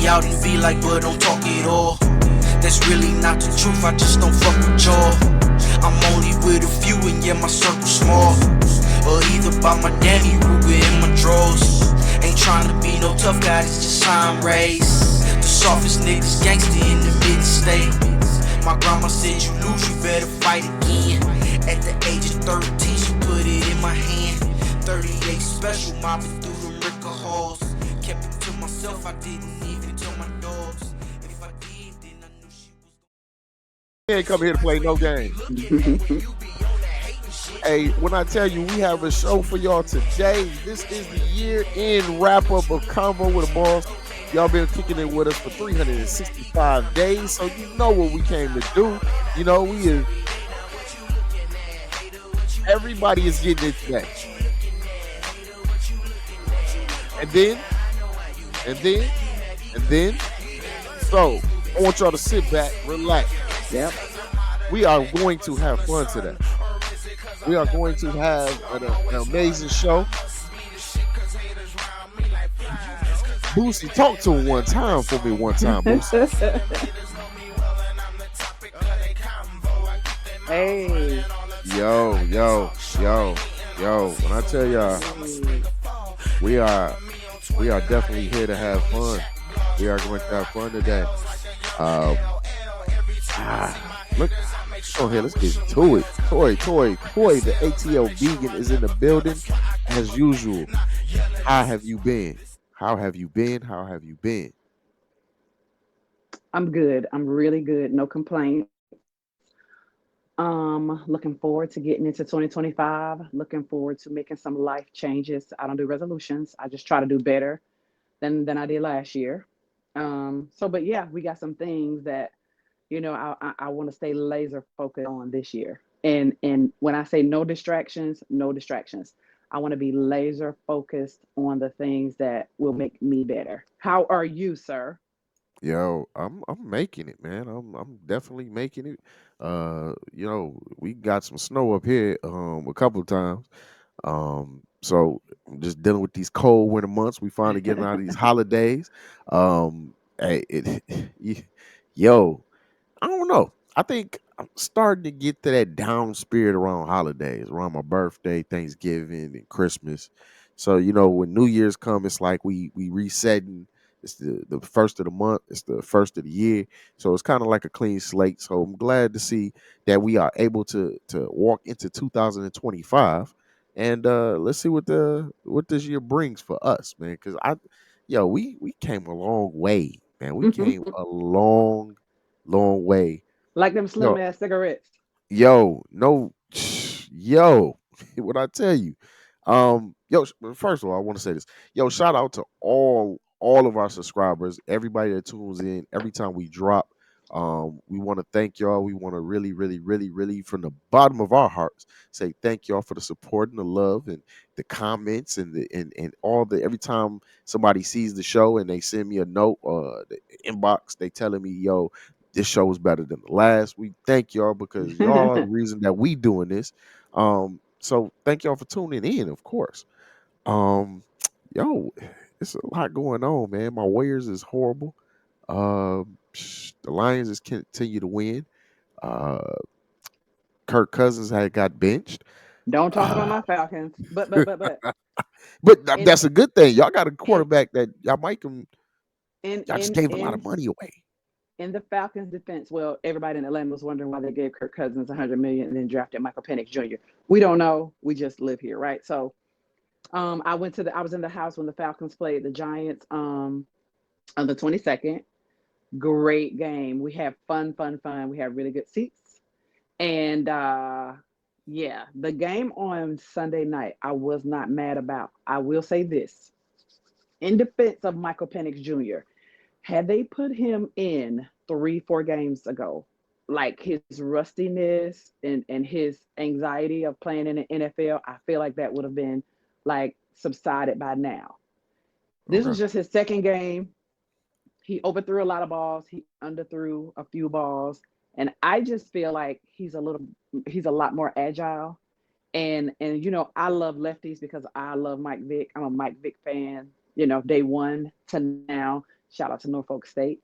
me out in V like, but don't talk it all. That's really not the truth, I just don't fuck with y'all. I'm only with a few and yeah, my circle's small. Or either by my Danny Ruger in my drawers. Ain't trying to be no tough guy, it's just time race. The softest niggas gangster in the mid-state. My grandma said you lose, you better fight again. At the age of 13, she put it in my hand. 38 special, mobbing through the liquor halls. Kept it to myself, I didn't even tell my dogs. If I did, then I knew she was. He ain't come here to play no game. Hey, when I tell you we have a show for y'all today, this is the year-end wrap-up of Convo with a Boss. Y'all been kicking it with us for 365 days, so you know what we came to do. You know, everybody is getting it today. And then, so I want y'all to sit back, relax. Yep. We are going to have fun today. We are going to have an amazing show. Boosie, talk to him one time for me Boosie. Hey. Yo. When I tell y'all, we are definitely here to have fun. We are going to have fun today. Look, oh here, let's get to it. Toy, the ATL vegan is in the building as usual. How have you been? I'm good. I'm really good. No complaints. Looking forward to getting into 2025. Looking forward to making some life changes. I don't do resolutions. I just try to do better than I did last year. But yeah, we got some things that I want to stay laser focused on this year. And when I say no distractions, no distractions. I want to be laser focused on the things that will make me better. How are you, sir? Yo, I'm making it, man. I'm definitely making it. We got some snow up here a couple of times. So I'm just dealing with these cold winter months. We finally getting out of these holidays. Hey, yo, I don't know. I think I'm starting to get to that down spirit around holidays, around my birthday, Thanksgiving, and Christmas. So when New Year's come, it's like we resetting. It's the first of the month. It's the first of the year. So it's kind of like a clean slate. So I'm glad to see that we are able to walk into 2025, and let's see what this year brings for us, man. Because we came a long way, man. We came a long way. Like them slim Yo, ass cigarettes. no, yo, what I tell you, first of all, I want to say this, shout out to all of our subscribers, everybody that tunes in every time we drop. We want to thank y'all. We want to really, really, really, really, from the bottom of our hearts, say thank y'all for the support and the love and the comments and all the every time somebody sees the show and they send me a note or the inbox, they telling me, yo, this show is better than the last. We thank y'all because y'all are the reason that we doing this. So thank y'all for tuning in, of course. Um, yo, it's a lot going on, man. My Warriors is horrible. The Lions just continue to win. Uh, Kirk Cousins had got benched. Don't talk about Uh, my Falcons. But but in that's a good thing. Y'all got a in quarterback that in y'all just in gave a lot of in money away. in the Falcons defense, well, everybody in Atlanta was wondering why they gave Kirk Cousins 100 million and then drafted Michael Penix Jr. We don't know. We just live here, right? So, I was in the house when the Falcons played the Giants on the 22nd. Great game. We had fun. We had really good seats. And yeah, the game on Sunday night, I was not mad about. I will say this. In defense of Michael Penix Jr., had they put him in 3, 4 games ago, like his rustiness and his anxiety of playing in the NFL, I feel like that would have been like subsided by now. This was Okay. just his second game. He overthrew a lot of balls. He underthrew a few balls. And I just feel like he's a lot more agile. And I love lefties because I love Mike Vick. I'm a Mike Vick fan, day one to now. Shout out to Norfolk State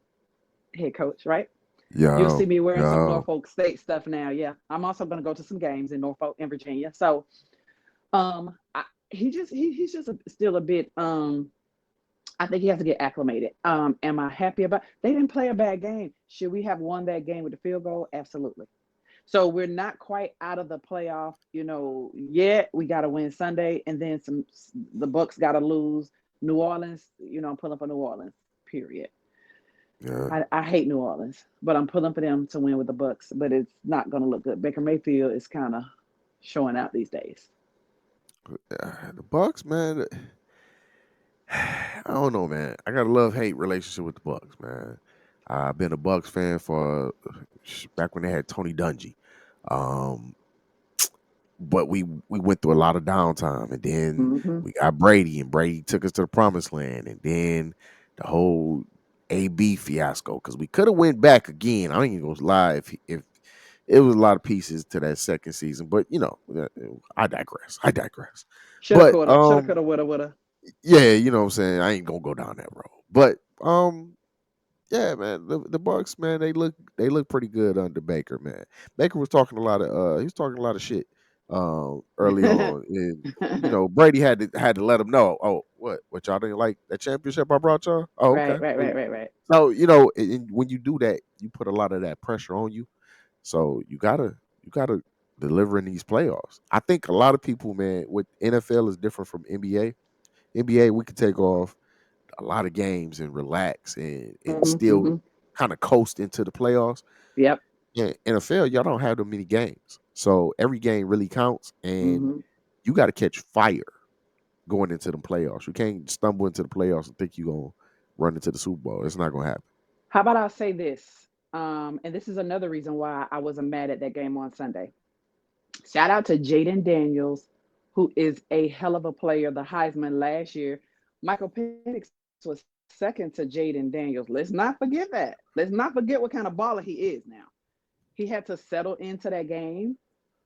head coach, right? You'll see Yo, me wearing some yo. Norfolk State stuff now. Yeah, I'm also going to go to some games in Norfolk in Virginia. So, he's just still a bit. I think he has to get acclimated. Am I happy about? They didn't play a bad game. Should we have won that game with the field goal? Absolutely. So we're not quite out of the playoff, yet. We got to win Sunday, and then some. The Bucks got to lose. New Orleans, I'm pulling for New Orleans. Period. Yeah. I hate New Orleans, but I'm pulling for them to win with the Bucks. But it's not going to look good. Baker Mayfield is kind of showing out these days. The Bucks, man. I don't know, man. I got a love-hate relationship with the Bucks, man. I've been a Bucks fan for back when they had Tony Dungy. Um, but we went through a lot of downtime, and then Hmm. we got Brady, and Brady took us to the promised land, and then the whole AB fiasco, because we could have went back again. I ain't even gonna lie, if it was a lot of pieces to that second season, but I digress. I digress. Shoulda, But coulda, shoulda, coulda, woulda, woulda. yeah, you know what I'm saying. I ain't gonna go down that road, but yeah, man, the Bucks, man, they look pretty good under Baker, man. Baker was talking a lot of he was talking a lot of shit early on, and Brady had to let him know. Oh, what y'all didn't like that championship I brought y'all? Oh, okay. Right, right, right, right, right. So and when you do that, you put a lot of that pressure on you. So you gotta deliver in these playoffs. I think a lot of people, man, with NFL is different from NBA. NBA, we can take off a lot of games and relax and Hmm. still Hmm. kind of coast into the playoffs. Yep. Yeah, NFL, y'all don't have that many games, so every game really counts, and Hmm. you got to catch fire going into the playoffs. You can't stumble into the playoffs and think you're gonna run into the Super Bowl. It's not gonna happen. How about I say this? And this is another reason why I wasn't mad at that game on Sunday. Shout out to Jaden Daniels, who is a hell of a player, the Heisman last year. Michael Penix was second to Jaden Daniels. Let's not forget that. Let's not forget what kind of baller he is now. He had to settle into that game,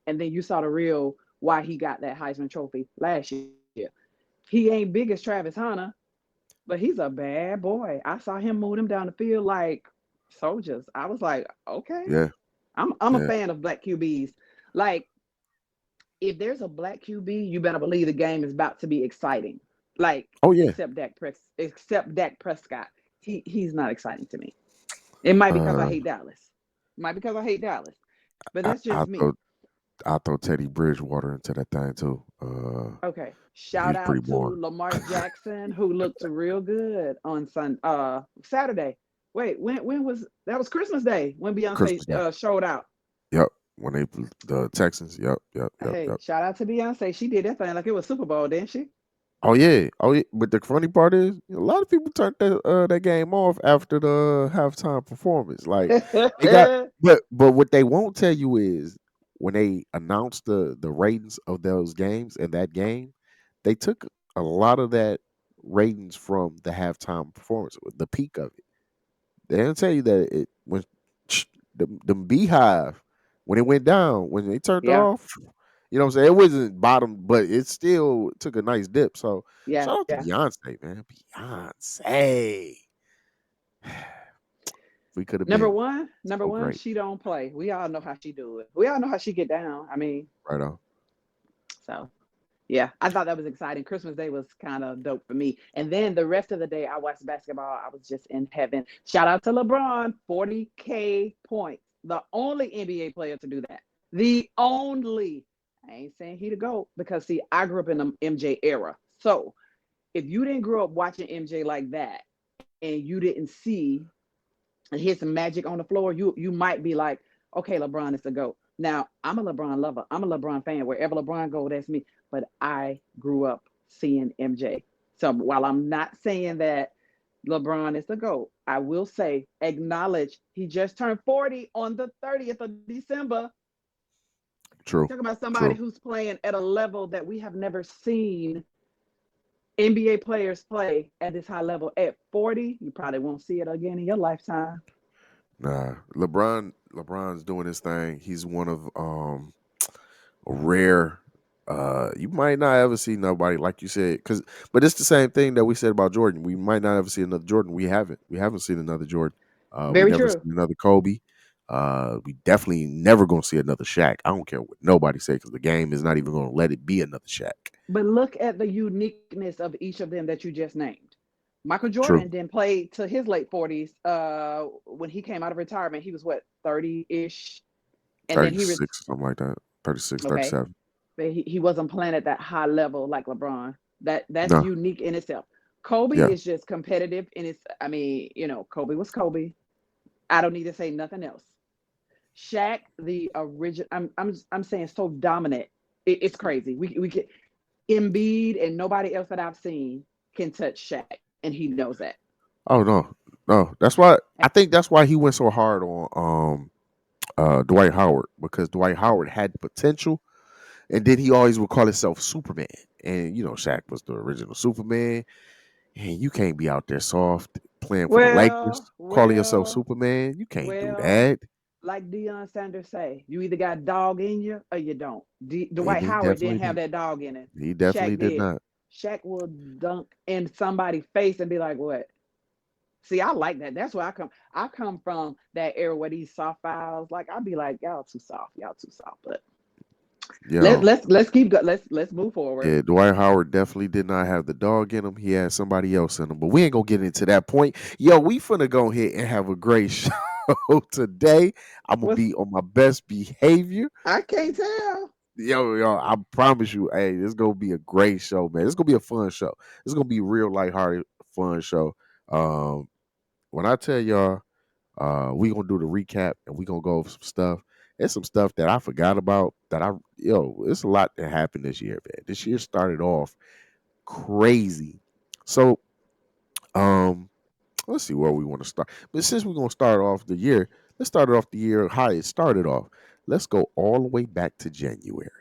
and then you saw the real why he got that Heisman Trophy last year. He ain't big as Travis Hunter, but he's a bad boy. I saw him move him down the field like soldiers. I was like, okay, Yeah, I'm a yeah. fan of black QBs. Like, if there's a black QB, you better believe the game is about to be exciting. Like, Oh yeah. except Dak Prescott. He's not exciting to me. It might be because I Uh, hate Dallas. Might because I hate Dallas. But I that's I just me. throw I throw Teddy Bridgewater into that thing too. Okay. Shout He's pretty out to boring. Lamar Jackson, who looked real good on Saturday. Wait, when was that? Was Christmas Day when Christmas Beyonce Day. showed out. Yep. When the Texans. Yep. Yep. Yep. Hey, Yep. shout out to Beyonce. She did that thing like it was Super Bowl, didn't she? Oh yeah, oh yeah. But the funny part is, a lot of people turned that game off after the halftime performance. Like they got, but what they won't tell you is when they announced the ratings of those games and that game, they took a lot of that ratings from the halftime performance, the peak of it. They didn't tell you that it when the Beehive when it went down when they turned it Yeah, off. You know what I'm saying? It wasn't bottom, but it still took a nice dip. So yeah. shout out to Beyonce, man. Beyonce. We could have Number been one, number so one, great. she don't play. We all know how she do it. We all know how she get down. I mean, Right on. so yeah, I thought that was exciting. Christmas Day was kind of dope for me. And then the rest of the day, I watched basketball. I was just in heaven. Shout out to LeBron, 40K points. The only NBA player to do that. The only. I ain't saying he to go because see, I grew up in the MJ era. So if you didn't grow up watching MJ like that and you didn't see and hear some magic on the floor, you might be like, okay, LeBron is the GOAT. Now, I'm a LeBron lover. I'm a LeBron fan. Wherever LeBron go, that's me. But I grew up seeing MJ. So while I'm not saying that LeBron is the GOAT, I will say, acknowledge he just turned 40 on the 30th of December. We're True. talking about somebody True. who's playing at a level that we have never seen NBA players play at this high level. At 40, you probably won't see it again in your lifetime. Nah. LeBron's doing his thing. He's one of a rare You might not ever see nobody like you said, but it's the same thing that we said about Jordan. We might not ever see another Jordan. We haven't seen another Jordan. We Very never true. seen another Kobe. We definitely never gonna see another Shaq. I don't care what nobody say because the game is not even gonna let it be another Shaq. But look at the uniqueness of each of them that you just named. Michael True. Jordan then played to his late 40s. When he came out of retirement, he was what, 30-ish? And then 36, something like that. 36, okay, 37. but he wasn't playing at that high level like LeBron. That's No. unique in itself. Kobe Yeah. is just competitive in its, I mean, Kobe was Kobe. I don't need to say nothing else. Shaq, the original, I'm saying so dominant. It's crazy. We get Embiid and nobody else that I've seen can touch Shaq, and he knows that. Oh no. No. That's why I think that's why he went so hard on Dwight Howard, because Dwight Howard had potential, and then he always would call himself Superman. And Shaq was the original Superman. And you can't be out there soft playing for the Well, Lakers, calling yourself well, Superman. You can't do well, that. like Deion Sanders say, you either got dog in you or you don't. And Dwight Howard didn't have that dog in him. he definitely Shaq did did. not. Shaq will dunk in somebody's face and be like, "What?" See, I like that. That's where I come. I come from that era where these soft fouls, like I'd be like, "Y'all too soft. Y'all too soft." But Yo, let's keep go. Let's move forward. yeah, Dwight Howard definitely did not have the dog in him. He had somebody else in him. But we ain't gonna get into that point. Yo, we finna go ahead and have a great show today. I'm gonna What's be on my best behavior. I can't tell. Yo, I promise you, hey, this gonna be a great show, man. It's gonna be a fun show. It's gonna be a real lighthearted, fun show. Um, when I tell y'all, we gonna do the recap and we gonna go over some stuff. There's some stuff that I forgot about that it's a lot that happened this year, man. This year started off crazy. So, um, let's see where we want to start. But since we're gonna start off the year, let's start off the year how it started off. Let's go all the way back to January.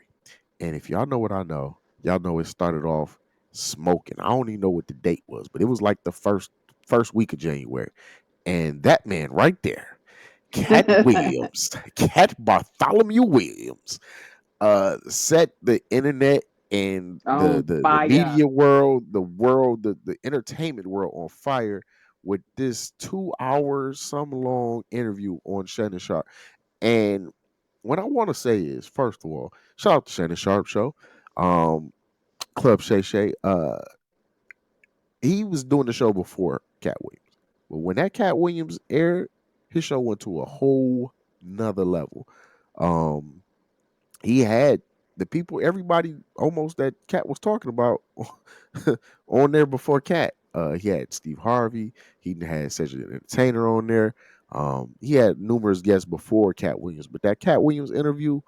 And if y'all know what I know, y'all know it started off smoking. I don't even know what the date was, but it was like the first week of January. And that man right there, Cat Williams, Cat Bartholomew Williams, set the internet and the, On the the fire. media world, the entertainment world on fire with this 2 hours some long interview on Shannon Sharp. And what I want to say is, first of all, shout out to Shannon Sharp show, Club Shay Shay. He was doing the show before Cat Williams, but when that Cat Williams aired, his show went to a whole nother level. Um, he had the people, everybody almost that Cat was talking about on there before Cat. He had Steve Harvey. He had Cedric the Entertainer on there. He had numerous guests before Cat Williams, but that Cat Williams interview,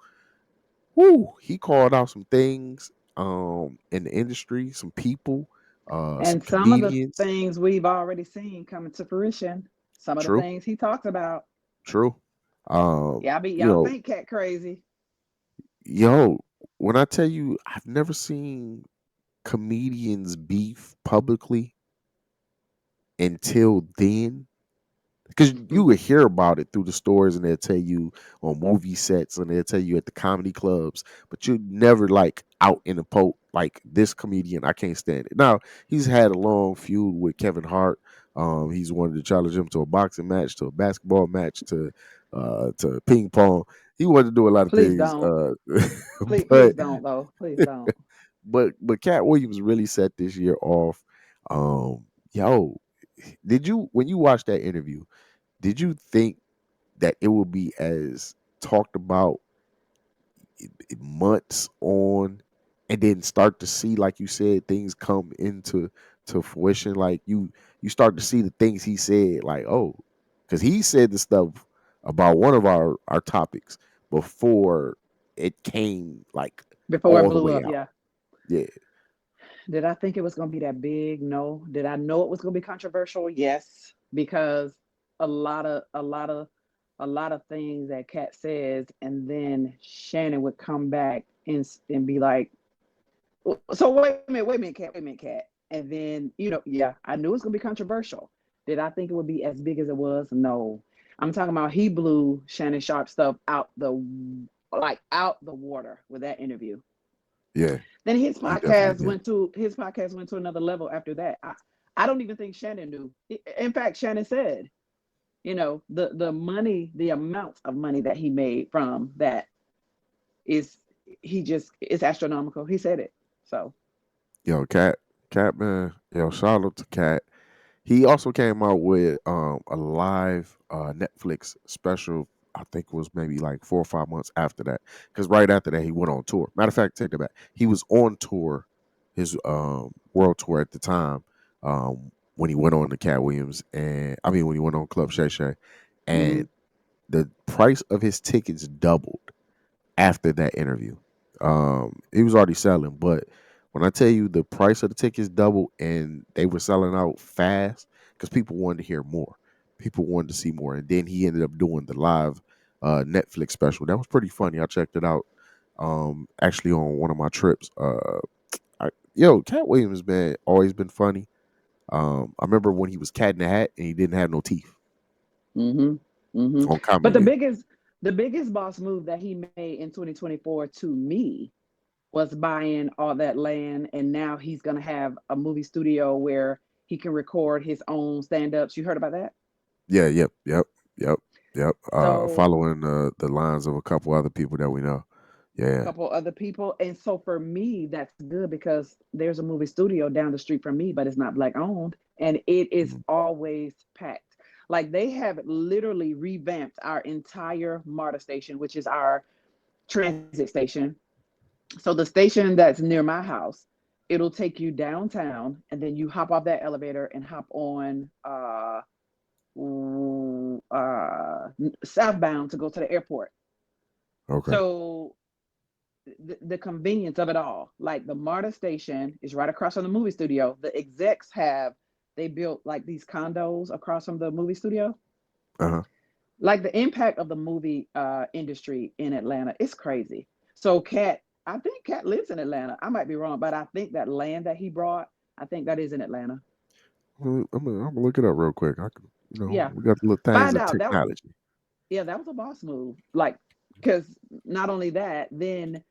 whoo, he called out some things in the industry, some people, some And some of the comedians. things we've already seen coming to fruition. Some of the True, things he talks about. true. You Y'all know, think Cat crazy. yo, when I tell you, I've never seen comedians beef publicly until then. Because you would hear about it through the stories, and they'll tell you on movie sets, and they'll tell you at the comedy clubs, but you never like out in the like this comedian. I can't stand it. Now he's had a long feud with Kevin Hart. He's wanted to challenge him to a boxing match, to a basketball match, to ping pong. He wanted to do a lot of Please things. don't. Please But don't though. Please don't. but Cat Williams really set this year off. Yo, did you when you watched that interview? Did you think that it would be as talked about months on, and then start to see, like you said, things come into fruition? Like you start to see the things he said, like, oh, because he said the stuff about one of our topics before it came like Before it all the blew way up, out. yeah. Yeah, Did I think it was going to be that big? No. Did I know it was going to be controversial? Yes, because a lot of a lot of a lot of things that Kat says, and then Shannon would come back and be like, "So wait a minute, Kat, Kat," and then yeah, I knew it was going to be controversial. Did I think it would be as big as it was? No. I'm talking about he blew Shannon Sharp stuff out the water with that interview. Yeah, Then his he definitely podcast went to another level after that. I don't even think Shannon knew. In fact, Shannon said, the money, the amount of money that he made from that is it's astronomical. He said it. So Yo, Cat man, yo, shout out to Cat. He also came out with a live Netflix special. I think it was maybe like 4 or 5 months after that. Because right after that, he went on tour. Matter of fact, take that back. He was on tour, his world tour at the time, when he went on the Cat Williams, and I mean when he went on Club Shay Shay, mhm. and the price of his tickets doubled after that interview. He was already selling, but when I tell you the price of the tickets doubled and they were selling out fast because people wanted to hear more, people wanted to see more, and then he ended up doing the live Netflix special. That was pretty funny. I checked it out actually on one of my trips. Cat Williams, man, always been funny. I remember when he was Cat in the Hat and he didn't have no teeth Mhm. Mhm. on But comedy. the biggest boss move that he made in 2024 to me was buying all that land, and now he's going to have a movie studio where he can record his own stand-ups. You heard about that? Yeah, yep. So Following the lines of a couple other people that we know. a Yeah. couple other people. And so for me, that's good because there's a movie studio down the street from me, but it's not black owned. And it is Mhm. always packed. Like they have literally revamped our entire MARTA station, which is our transit station. So the station that's near my house, it'll take you downtown and then you hop off that elevator and hop on southbound to go to the airport. Okay. So the convenience of it all. Like the MARTA station is right across from the movie studio. The execs they built like these condos across from the movie studio. Uh-huh. Like the impact of the movie industry in Atlanta is crazy. So I think Cat lives in Atlanta. I might be wrong, but I think that land that he brought, I think that is in Atlanta. I'm gonna look it up real quick. I can, Yeah, we got the little things find of out. technology. Yeah, that was a boss move. Like, because not only that, then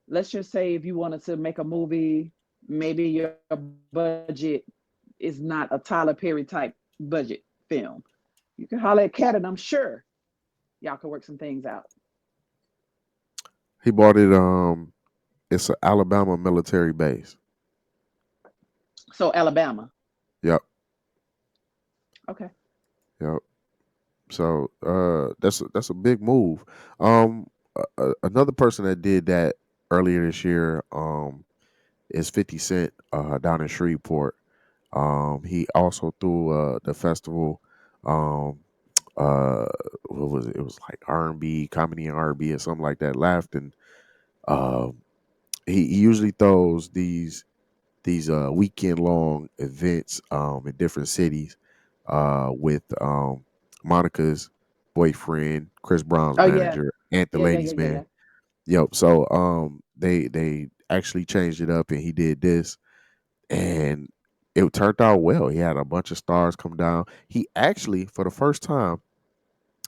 let's just say if you wanted to make a movie, maybe your budget is not a Tyler Perry type budget film. You can holler at Cat, and I'm sure y'all can work some things out. He bought it. It's an Alabama military base. So Alabama, Yep, okay. yep. So that's a big move. Um, Another person that did that earlier this year is 50 Cent down in Shreveport. He also threw the festival. Um, uh, what was it? It was like R&B, comedy and R&B, or something like that. Laughed and um, he usually throws these weekend long events in different cities with Monica's boyfriend, Chris Brown's Oh yeah, manager, and the yeah, yeah, yeah, ladies' yeah, man. yeah. Yep. So they actually changed it up and he did this and it turned out well. He had a bunch of stars come down. He actually, for the first time,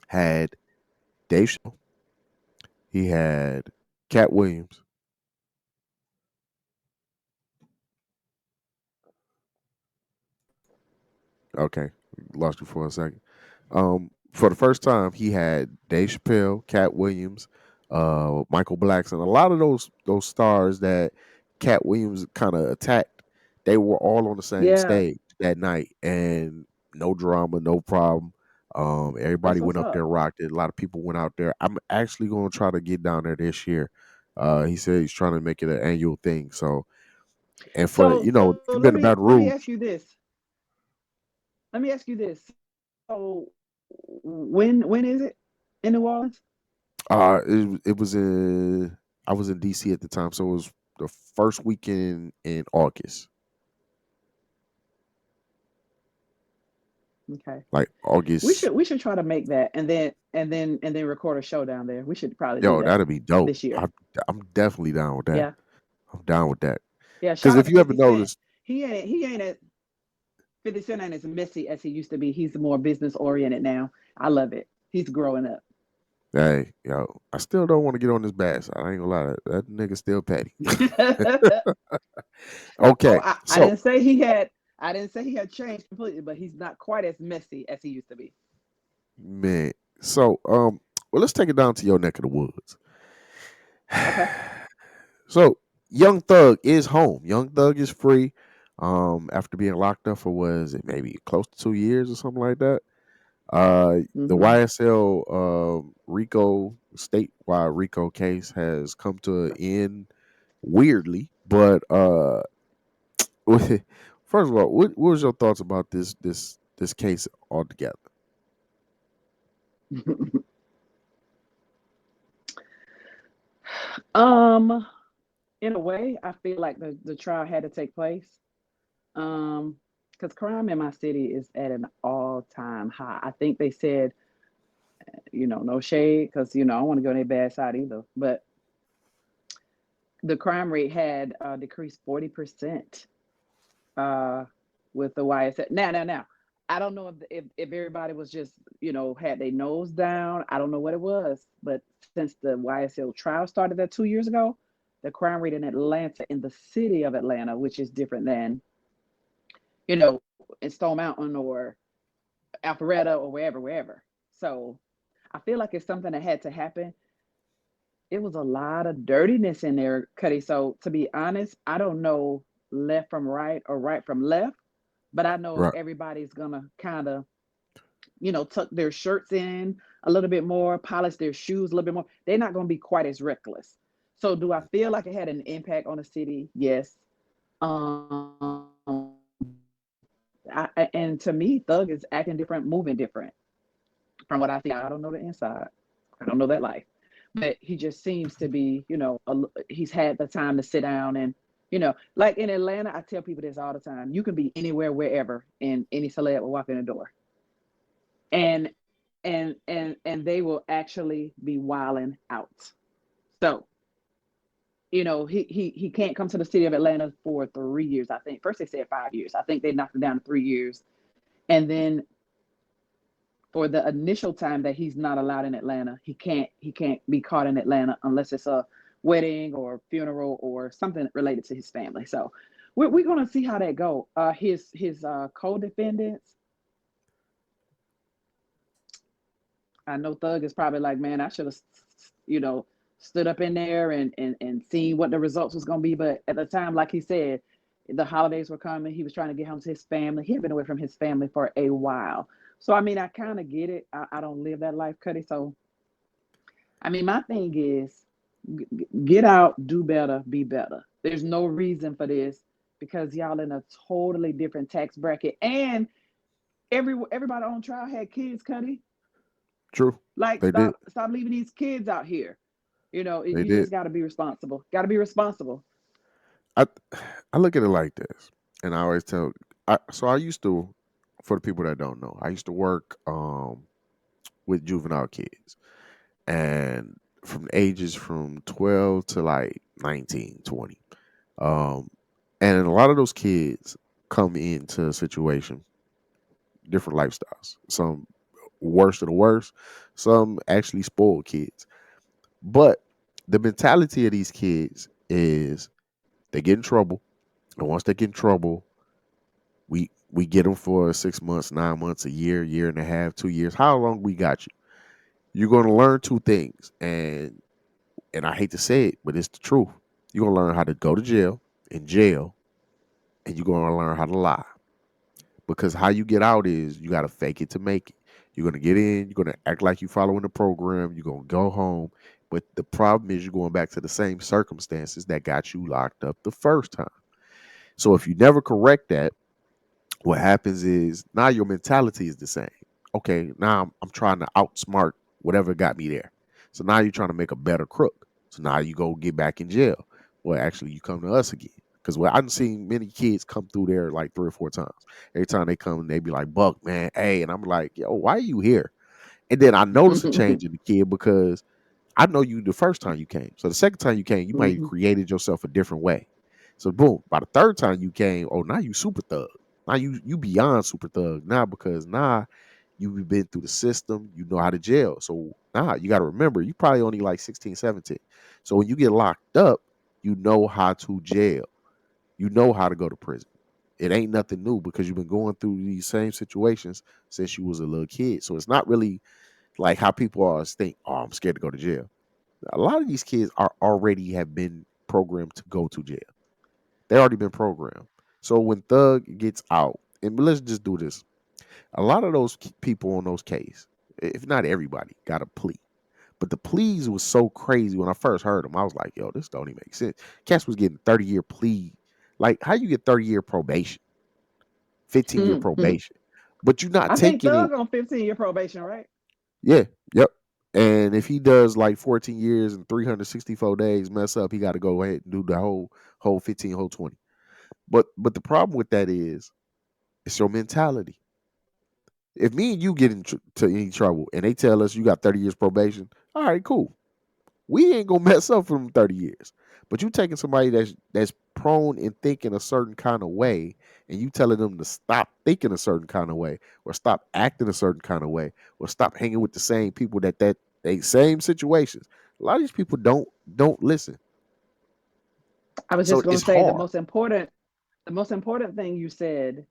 had Dave Chappelle. He had Cat Williams. Okay, lost you for a second. For the first time, he had Dave Chappelle, Cat Williams, Michael Blackson. A lot of those stars that Cat Williams kind of attacked, they were all on the same Yeah, stage that night, and no drama, no problem. Everybody that's went what's up there, up. rocked it. A lot of people went out there. I'm actually going to try to get down there this year. He said he's trying to make it an annual thing. So, and for So if you've let been to me Baton let me Rouge, ask you this. Let me ask you this. So when is it in New Orleans? it was in I was in DC at the time, so it was the first weekend in August, Okay. like August. We should try to make that and then record a show down there. We should probably do Yo, that that'd be dope. this year. I'm definitely down with that. Yeah. I'm down with that Yeah. because Shout out if to you ever 50 Cent. noticed, He ain't as 50 Cent ain't as messy as he used to be. He's more business oriented now. I love it. He's growing up. Hey, yo, I still don't want to get on this bad side. I ain't gonna lie, that nigga still petty. Oh, Okay, I so didn't say he had. I didn't say he had changed completely, but he's not quite as messy as he used to be. man, so well, let's take it down to your neck of the woods. Okay. So Young Thug is home. Young Thug is free. After being locked up for was it maybe close to 2 years or something like that. The Hmm. YSL Rico statewide Rico case has come to an end weirdly, but first of all, what was your thoughts about this case altogether? um, in a way, I feel like the trial had to take place. Um, because crime in my city is at an all-time high. I think they said, no shade, because I don't want to go on their bad side either. But the crime rate had decreased 40% uh, with the YSL. Now, I don't know if everybody was just had their nose down. I don't know what it was, but since the YSL trial started that 2 years ago, the crime rate in Atlanta, in the city of Atlanta, which is different than you know in Stone Mountain or Alpharetta or wherever. So I feel like it's something that had to happen. It was a lot of dirtiness in there, Cuddy. So to be honest, I don't know left from right or right from left, but I know Right. everybody's gonna kind of, tuck their shirts in a little bit more, polish their shoes a little bit more. They're not gonna be quite as reckless. So do I feel like it had an impact on the city? Yes. Um, and to me, Thug is acting different, moving different from what I see. I don't know the inside. I don't know that life, but he just seems to be, he's had the time to sit down and, like in Atlanta, I tell people this all the time. You can be anywhere, wherever, and any celeb will walk in the door, and and they will actually be wilding out. So, he can't come to the city of Atlanta for 3 years. I think first they said 5 years. I think they knocked it down to 3 years, and then for the initial time that he's not allowed in Atlanta, he can't be caught in Atlanta unless it's a wedding or funeral or something related to his family. So we're gonna see how that go. His co-defendants, I know Thug is probably like, man, I should have, you know, stood up in there and seen what the results was gonna be. But at the time, like he said, the holidays were coming. He was trying to get home to his family. He had been away from his family for a while. So I mean, I kind of get it. I don't live that life, Cuddy. So I mean, my thing is get out, do better, be better. There's no reason for this because y'all in a totally different tax bracket, and everybody on trial had kids, Cuddy. True. Like They did. stop leaving these kids out here. They You did. just got to be responsible. Got to be responsible. I I look at it like this, and I always tell. So I used to, for the people that don't know, I used to work with juvenile kids, and from ages from 12 to like 19, 20. Um, and a lot of those kids come into a situation, different lifestyles. Some worst of the worst, some actually spoiled kids. But the mentality of these kids is they get in trouble, and once they get in trouble, we get them for 6 months, 9 months, a year, year and a half, 2 years. How long we got you? You're going to learn two things, and I hate to say it, but it's the truth. You're gonna learn how to go to jail, in jail, and you're gonna learn how to lie. Because how you get out is you gotta fake it to make it. You're gonna get in, you're gonna act like you're following the program, you're gonna go home. But the problem is you're going back to the same circumstances that got you locked up the first time. So if you never correct that, what happens is now your mentality is the same. Okay, now I'm trying to outsmart whatever got me there. So now you're trying to make a better crook. So now you go get back in jail. Well, actually, you come to us again. Because I've seen many kids come through there like 3 or 4 times. Every time they come, they be like, Buck, man, hey. And I'm like, yo, why are you here? And then I notice a change in the kid because I know you the first time you came. So the second time you came, you might have Mhm. created yourself a different way. So boom, by the third time you came, oh now you super thug. Now you beyond super thug now because now You've been through the system. You know how to jail. So now you got to remember, you probably only like 16, 17. So when you get locked up, you know how to jail. You know how to go to prison. It ain't nothing new because you've been going through these same situations since you was a little kid. So it's not really like how people always think, oh, I'm scared to go to jail. A lot of these kids are already have been programmed to go to jail. They already been programmed. So when Thug gets out, and let's just do this. A lot of those people on those cases, if not everybody, got a plea. But the pleas was so crazy when I first heard them. I was like, yo, this don't even make sense. Cats was getting 30-year plea. Like, how you get 30-year probation, 15-year probation, but you're not I think taking it. Thug on 15-year probation, right? Yeah, yep. And if he does like 14 years and 364 days mess up, he got to go ahead and do the whole 15, whole 20. But the problem with that is it's your mentality. If me and you get into any trouble and they tell us you got 30 years probation, all right, cool. We ain't gonna mess up for them 30 years. But you taking somebody that's prone in thinking a certain kind of way, and you telling them to stop thinking a certain kind of way, or stop acting a certain kind of way, or stop hanging with the same people that they same situations. A lot of these people don't listen. I was So just going it's to say hard. the most important thing you said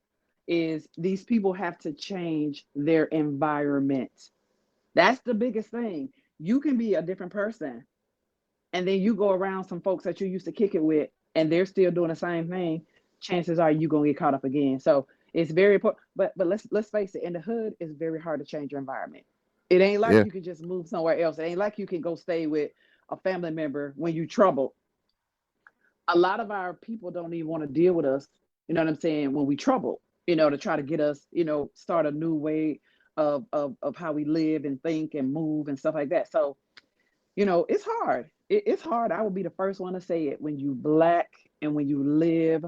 is these people have to change their environment. That's the biggest thing. You can be a different person and then you go around some folks that you used to kick it with and they're still doing the same thing. Chances are you going to get caught up again. So it's very important. But let's face it, in the hood, it's very hard to change your environment. It ain't like Yeah, you can just move somewhere else. It ain't like you can go stay with a family member when you trouble. A lot of our people don't even want to deal with us, you know what I'm saying, when we trouble, to try to get us, start a new way of how we live and think and move and stuff like that. So, it's hard. It's hard. I will be the first one to say it. When you black and when you live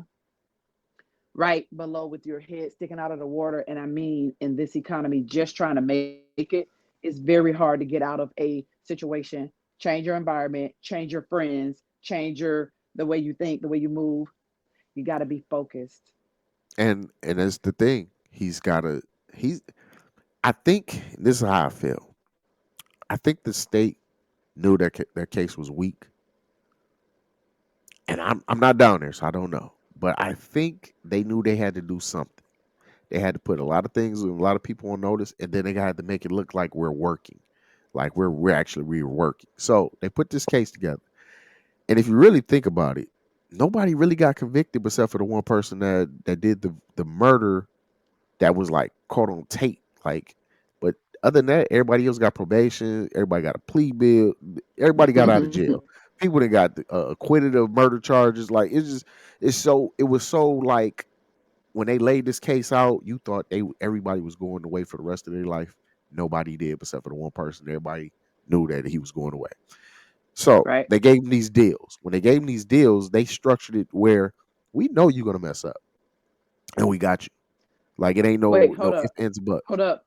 right below with your head sticking out of the water, and I mean in this economy, just trying to make it, it's very hard to get out of a situation, change your environment, change your friends, change the way you think, the way you move. You got to be focused. and that's the thing. He's gotta. He's. I think this is how I feel. I think the state knew their case was weak, and I'm not down there, so I don't know. But I think they knew they had to do something. They had to put a lot of things and a lot of people on notice, and then they had to make it look like we're working, like we were working. So they put this case together, and if you really think about it, nobody really got convicted except for the one person that did the murder that was like caught on tape. Like, but other than that, everybody else got probation. Everybody got a plea bill. Everybody got out of jail. People that got acquitted of murder charges. Like it was so like when they laid this case out, you thought everybody was going away for the rest of their life. Nobody did, except for the one person. Everybody knew that he was going away. So Right. they gave him these deals. When they gave him these deals, they structured it where we know you're gonna mess up, and we got you. Like it ain't Wait, no hold ifs, up. ands, and buts. Hold up.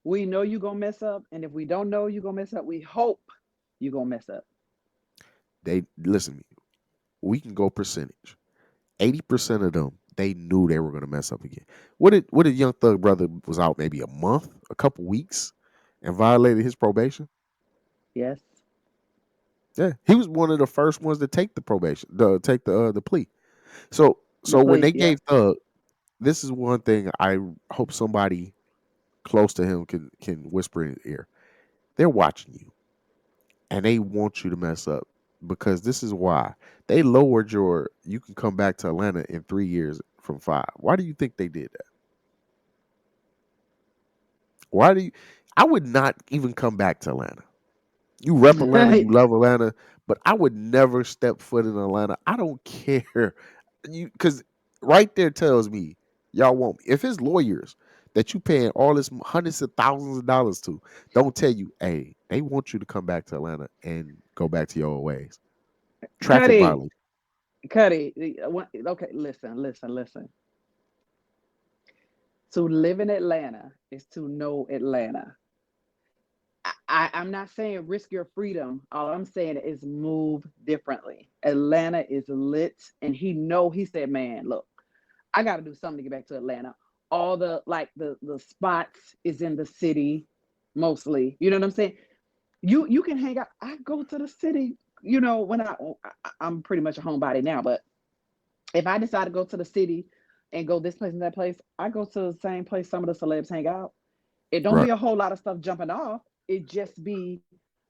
We know you're going to mess up. And if we don't know you're going to mess up, we hope you're going to mess up. They listen to me. We can go percentage. 80% of them, they knew they were gonna mess up again. What did Young Thug brother was out maybe a month, a couple weeks, and violated his probation? Yes. Yeah, he was one of the first ones to take the probation, take the plea. So The when they plea. Yeah. gave Thug, this is one thing I hope somebody close to him can whisper in his ear. They're watching you and they want you to mess up because this is why they lowered your. You can come back to Atlanta in 3 years from 5. Why do you think they did that? Why do you? I would not even come back to Atlanta. You rep Atlanta, you love Atlanta, but I would never step foot in Atlanta. I don't care. You because right there tells me y'all want me. If it's lawyers that you paying all this hundreds of thousands of dollars to, don't tell you, hey, they want you to come back to Atlanta and go back to your old ways. Traffic Cuddy. violation. Cuddy. Okay. Listen. To live in Atlanta is to know Atlanta. I'm not saying risk your freedom. All I'm saying is move differently. Atlanta is lit, and he said, "Man, look, I got to do something to get back to Atlanta. all the like the spots is in the city mostly. You know what I'm saying? You can hang out. I go to the city, when I'm pretty much a homebody now, but if I decide to go to the city and go this place and that place, I go to the same place some of the celebs hang out. It don't be Right. a whole lot of stuff jumping off. It just be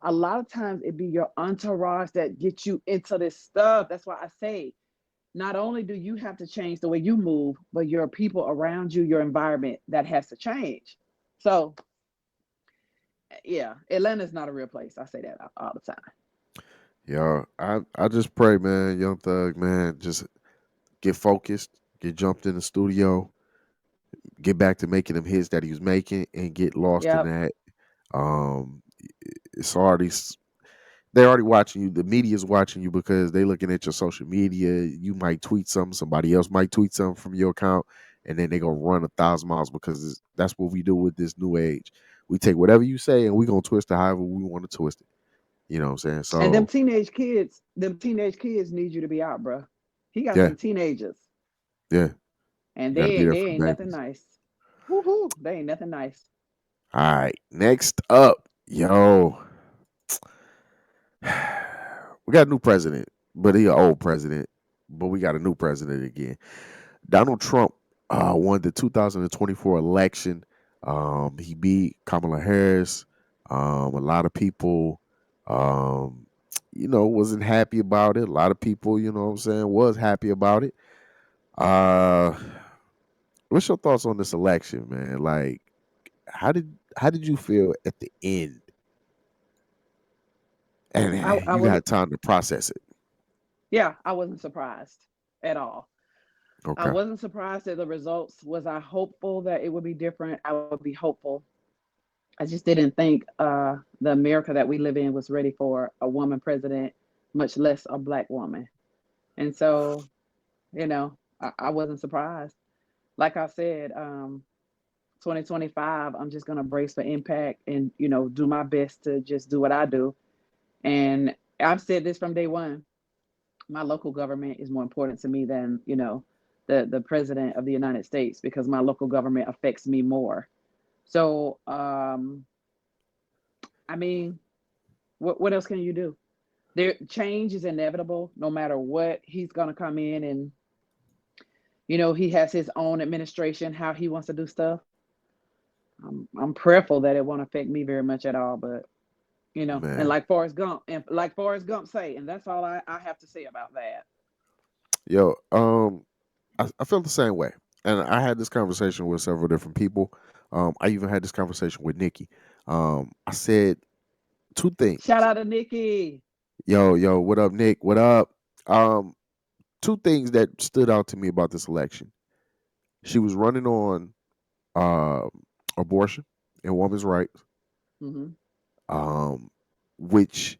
a lot of times it be your entourage that gets you into this stuff. That's why I say not only do you have to change the way you move, but your people around you, your environment that has to change. So yeah, Atlanta's not a real place. I say that all the time. Yeah, I just pray, man, Young Thug, man, just get focused, get jumped in the studio, get back to making them hits that he was making, and get lost in Yep. that. Um, it's already they're already watching you. The media's watching you because they looking at your social media. You might tweet something, somebody else might tweet something from your account, and then they gonna run 1,000 miles because that's what we do with this new age. We take whatever you say and we gonna twist it however we want to twist it. You know what I'm saying? And So them teenage kids need you to be out, bro. He got yeah, some teenagers, yeah, and you got to be there they for ain't the nothing babies. nice. Woohoo! They ain't nothing nice. All right, next up, yo, we got a new president, but he an old president, but we got a new president again. Donald Trump won the 2024 election. He beat Kamala Harris. A lot of people, um, wasn't happy about it. A lot of people, you know what I'm saying, was happy about it. Uh, what's your thoughts on this election, man? Like, how did you feel at the end? And I you was had time to process it. Yeah, I wasn't surprised at all. I Okay. wasn't surprised at the results. Was I hopeful that it would be different? I would be hopeful. I just didn't think the America that we live in was ready for a woman president, much less a black woman. And so, I wasn't surprised. Like I said, 2025, I'm just gonna brace for impact and do my best to just do what I do. And I've said this from day one. My local government is more important to me than the president of the United States because my local government affects me more. So I mean, what else can you do? There change is inevitable no matter what. He's gonna come in and he has his own administration, how he wants to do stuff. I'm prayerful that it won't affect me very much at all, but and Man. like Forrest Gump say, and that's all I have to say about that. Yo, I feel the same way. And I had this conversation with several different people. I even had this conversation with Nikki. I said two things. Shout out to Nikki. Yo, what up, Nick? What up? Um, Two things that stood out to me about this election. She was running on um abortion and women's rights, Hmm. um, which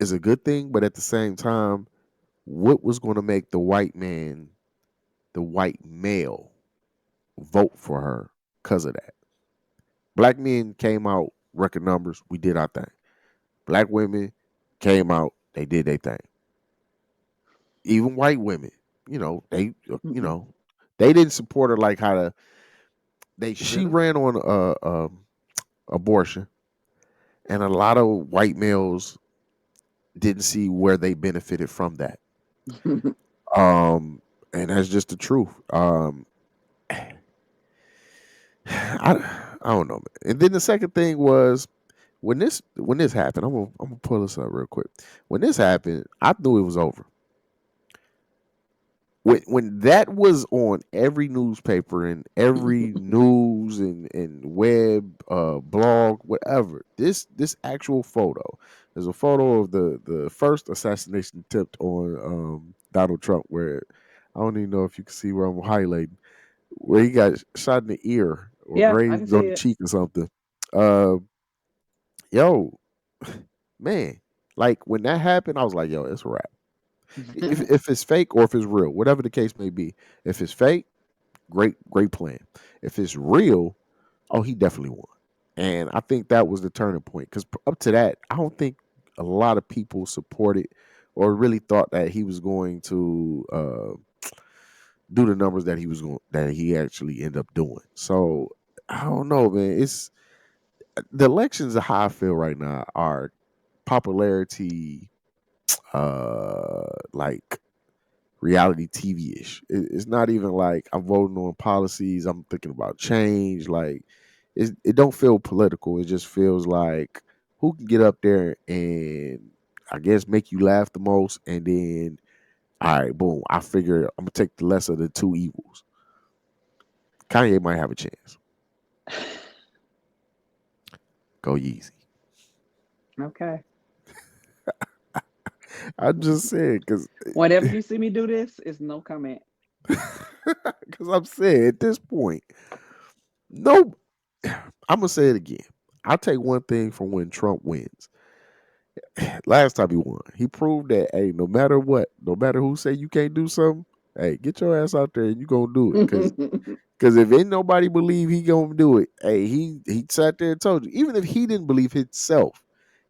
is a good thing, but at the same time, what was going to make the white male, vote for her because of that? Black men came out record numbers. We did our thing. Black women came out. They did their thing. Even white women, you Mm-mm. know, they didn't support her like how to. She Really? ran on abortion, and a lot of white males didn't see where they benefited from that. Um, and that's just the truth. I don't know, man. And then the second thing was when this happened. I'm gonna pull this up real quick. When this happened, I knew it was over. When that was on every newspaper and every news and web blog, whatever. This actual photo. There's a photo of the first assassination attempt on Donald Trump, where I don't even know if you can see where I'm highlighting, where he got shot in the ear or Yeah, I can grazed on see the it. cheek or something. Uh, yo, man, like when that happened, I was like, yo, it's a wrap. If it's fake or if it's real, whatever the case may be. If it's fake, great plan. If it's real, oh, he definitely won. And I think that was the turning point because up to that, I don't think a lot of people supported or really thought that he was going to do the numbers that he actually ended up doing. So I don't know, man. It's the elections how I feel right now are popularity, like reality TV ish. It's not even like I'm voting on policies. I'm thinking about change. Like it don't feel political. It just feels like who can get up there and I guess make you laugh the most, and then all right, boom. I figure I'm gonna take the lesser of the two evils. Kanye might have a chance. Go Yeezy. Okay. I'm just saying because Whenever you see me do this, it's no comment. I'm saying at this point, no. I'm gonna say it again. I'll take one thing from when Trump wins. Last time he won, he proved that hey, no matter what, no matter who say you can't do something, hey, get your ass out there and you gonna do it. Because if ain't nobody believe he gonna do it, hey, he sat there and told you. Even if he didn't believe himself,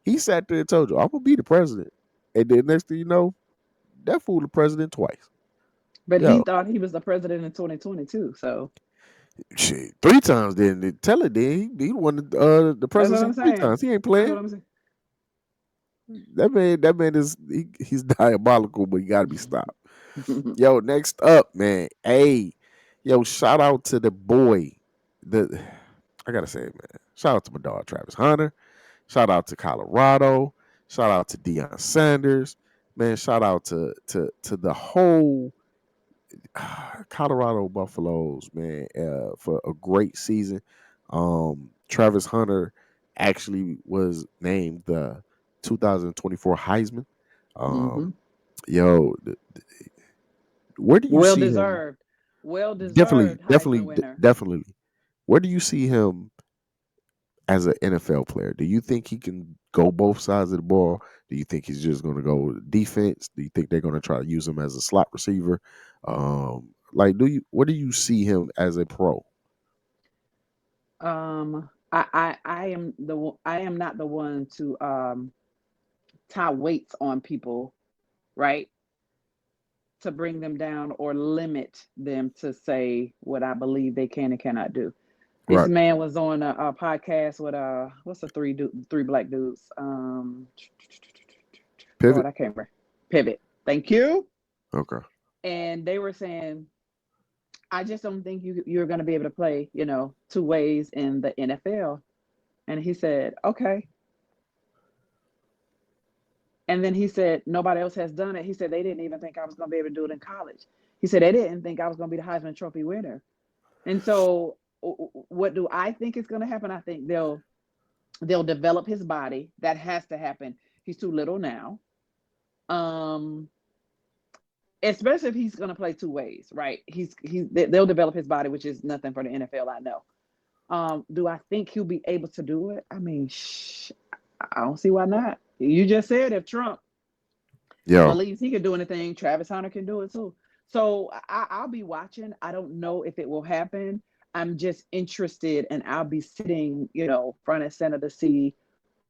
he sat there and told you, I'm gonna be the president. And then next thing you know, that fool the president twice. But he Yo, thought he was the president in 2022. So shit, three times then. Tell it then. He won the that's what I'm presidency three saying. times. He ain't That's what playing. I'm saying. That man is he's diabolical, but he gotta be stopped. Yo, next up, man. Hey, yo, shout out to the boy. The I gotta say it, man. Shout out to my dog Travis Hunter. Shout out to Colorado. Shout out to Deion Sanders. Man, shout out to the whole Colorado Buffaloes, man, for a great season. Travis Hunter actually was named the 2024 Heisman. hmm Um, yo, where do you Well see him? deserved. Well Definitely, deserved Heisman definitely, winner. definitely. Where do you see him as an NFL player? Do you think he can go both sides of the ball? Do you think he's just going to go defense? Do you think they're going to try to use him as a slot receiver? Like, where do you see him as a pro? I am not the one to tie weights on people, right? To bring them down or limit them to say what I believe they can and cannot do. This Right. man was on a podcast with what's the three black dudes? Lord, Pivot. I can't remember. Pivot. Thank you. Okay. And they were saying, I just don't think you're going to be able to play, two ways in the NFL. And he said, okay. And then he said, nobody else has done it. He said, they didn't even think I was going to be able to do it in college. He said, they didn't think I was going to be the Heisman Trophy winner. And so, what do I think is going to happen? I think they'll develop his body. That has to happen. He's too little now. Especially if he's going to play two ways, right? They'll develop his body, which is nothing for the NFL, I know. Do I think he'll be able to do it? I mean, I don't see why not. You just said if Trump Yeah. believes he can do anything, Travis Hunter can do it too. So I'll be watching. I don't know if it will happen. I'm just interested, and I'll be sitting, front and center to see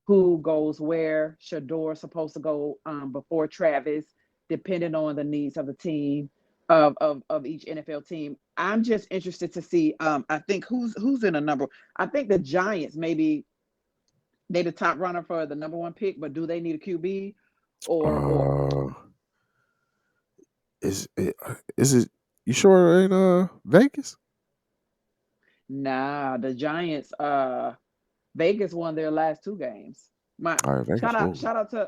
who goes where. Shador's supposed to go before Travis, depending on the needs of the team of each NFL team. I'm just interested to see. I think who's in a number. I think the Giants maybe they the top runner for the number one pick, but do they need a QB or Uh, is it? You sure it ain't Vegas? nah? The Giants. Vegas won their last two games. My All right, Vegas. Whoa.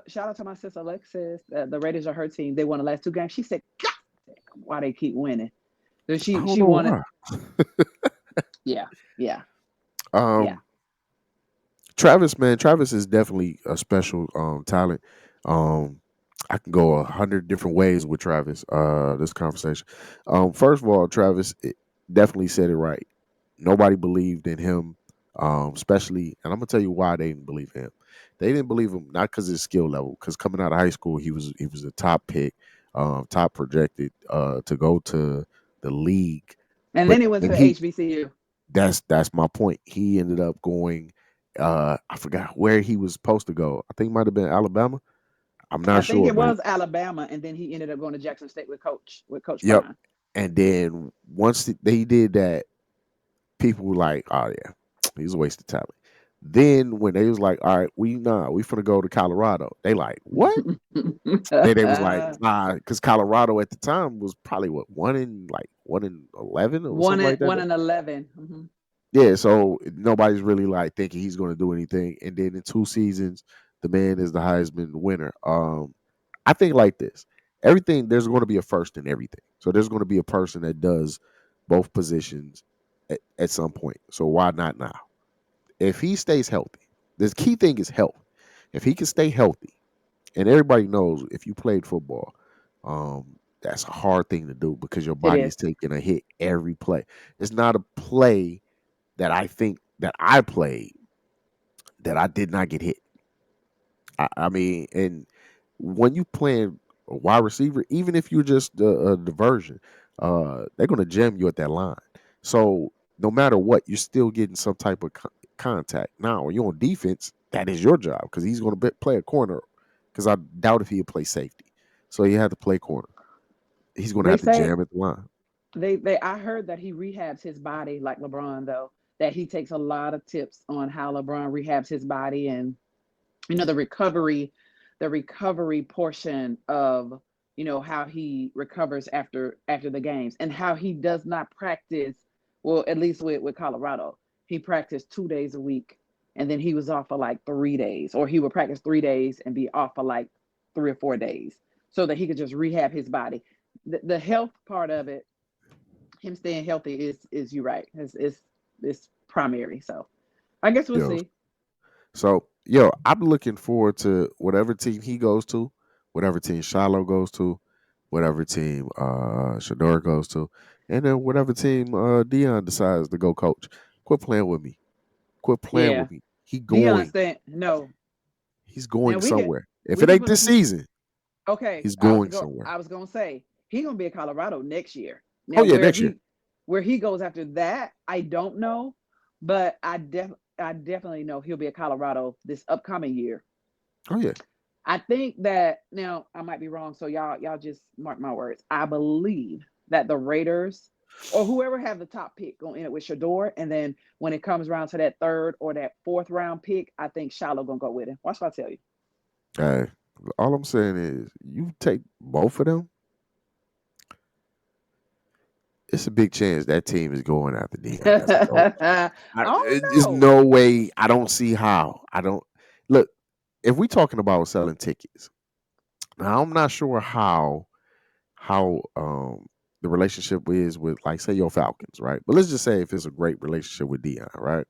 shout out to my sister Alexis. The Raiders are her team. They won the last two games. She said, "God, why they keep winning?" So I don't she know won it. why. Yeah, yeah, yeah. Um, Travis, man, Travis is definitely a special talent. Um, I can go 100 different ways with Travis. This conversation. First of all, Travis definitely said it right. Nobody believed in him, especially, and I'm gonna tell you why they didn't believe him. They didn't believe him not because of his skill level, because coming out of high school, he was a top pick, top projected to go to the league. And But then he went when to he HBCU. that's my point. He ended up going. I forgot where he was supposed to go. I think it might have been Alabama. I'm I not think sure, it but was Alabama, and then he ended up going to Jackson State with Coach yep. Prime. And then once they did that, people were like, "Oh yeah, he's a waste of talent." Then when they was like, "All right, we finna go to Colorado," they like, "What?" Then they was like, "Nah," because Colorado at the time was probably what 1-11 or something like that. one and 11. Mm-hmm. Yeah, so nobody's really like thinking he's going to do anything. And then in 2 seasons, the man is the Heisman winner. I think like this: everything there's going to be a first in everything. So there's going to be a person that does both positions at some point. So why not now? If he stays healthy, the key thing is health. If he can stay healthy, and everybody knows if you played football, that's a hard thing to do because your It body is. is taking a hit every play. It's not a play that I think that I played that I did not get hit. I mean, and when you playing a wide receiver, even if you're just a diversion, they're gonna jam you at that line. So no matter what, you're still getting some type of contact. Now, when you're on defense, that is your job because he's gonna play a corner. Because I doubt if he'll play safety, so you have to play corner. He's gonna They have to say jam at the line. they I heard that he rehabs his body like LeBron though. That he takes a lot of tips on how LeBron rehabs his body and the recovery portion of how he recovers after the games and how he does not practice. Well, at least with Colorado, he practiced 2 days a week and then he was off for like 3 days, or he would practice 3 days and be off for like 3 or 4 days so that he could just rehab his body. The health part of it, him staying healthy, is you right, is primary. So I guess we'll Yo, see. so I'm looking forward to whatever team he goes to, whatever team Shiloh goes to, whatever team Shador goes to, and then whatever team Dion decides to go coach. Quit playing with me. Quit playing Yeah, with me. Dion saying no. He's Now going somewhere. If we it can ain't put a this season, okay. he's going somewhere. I was gonna say he gonna be at Colorado next year. Oh Now yeah, next year. where he goes after that, I don't know, but I definitely know he'll be at Colorado this upcoming year. Oh yeah. I think that now I might be wrong, so y'all just mark my words. I believe that the Raiders or whoever have the top pick going in it with Shador, and then when it comes around to that third or that fourth round pick, I think Shiloh gonna go with him. Watch what I tell you. Hey, all I'm saying is you take both of them, it's a big chance that team is going after Dion as a coach. I don't There's know. no way. I don't see how. I don't look. If we talking about selling tickets, now I'm not sure how the relationship is with, like, say your Falcons, right? But let's just say if it's a great relationship with Dion, right?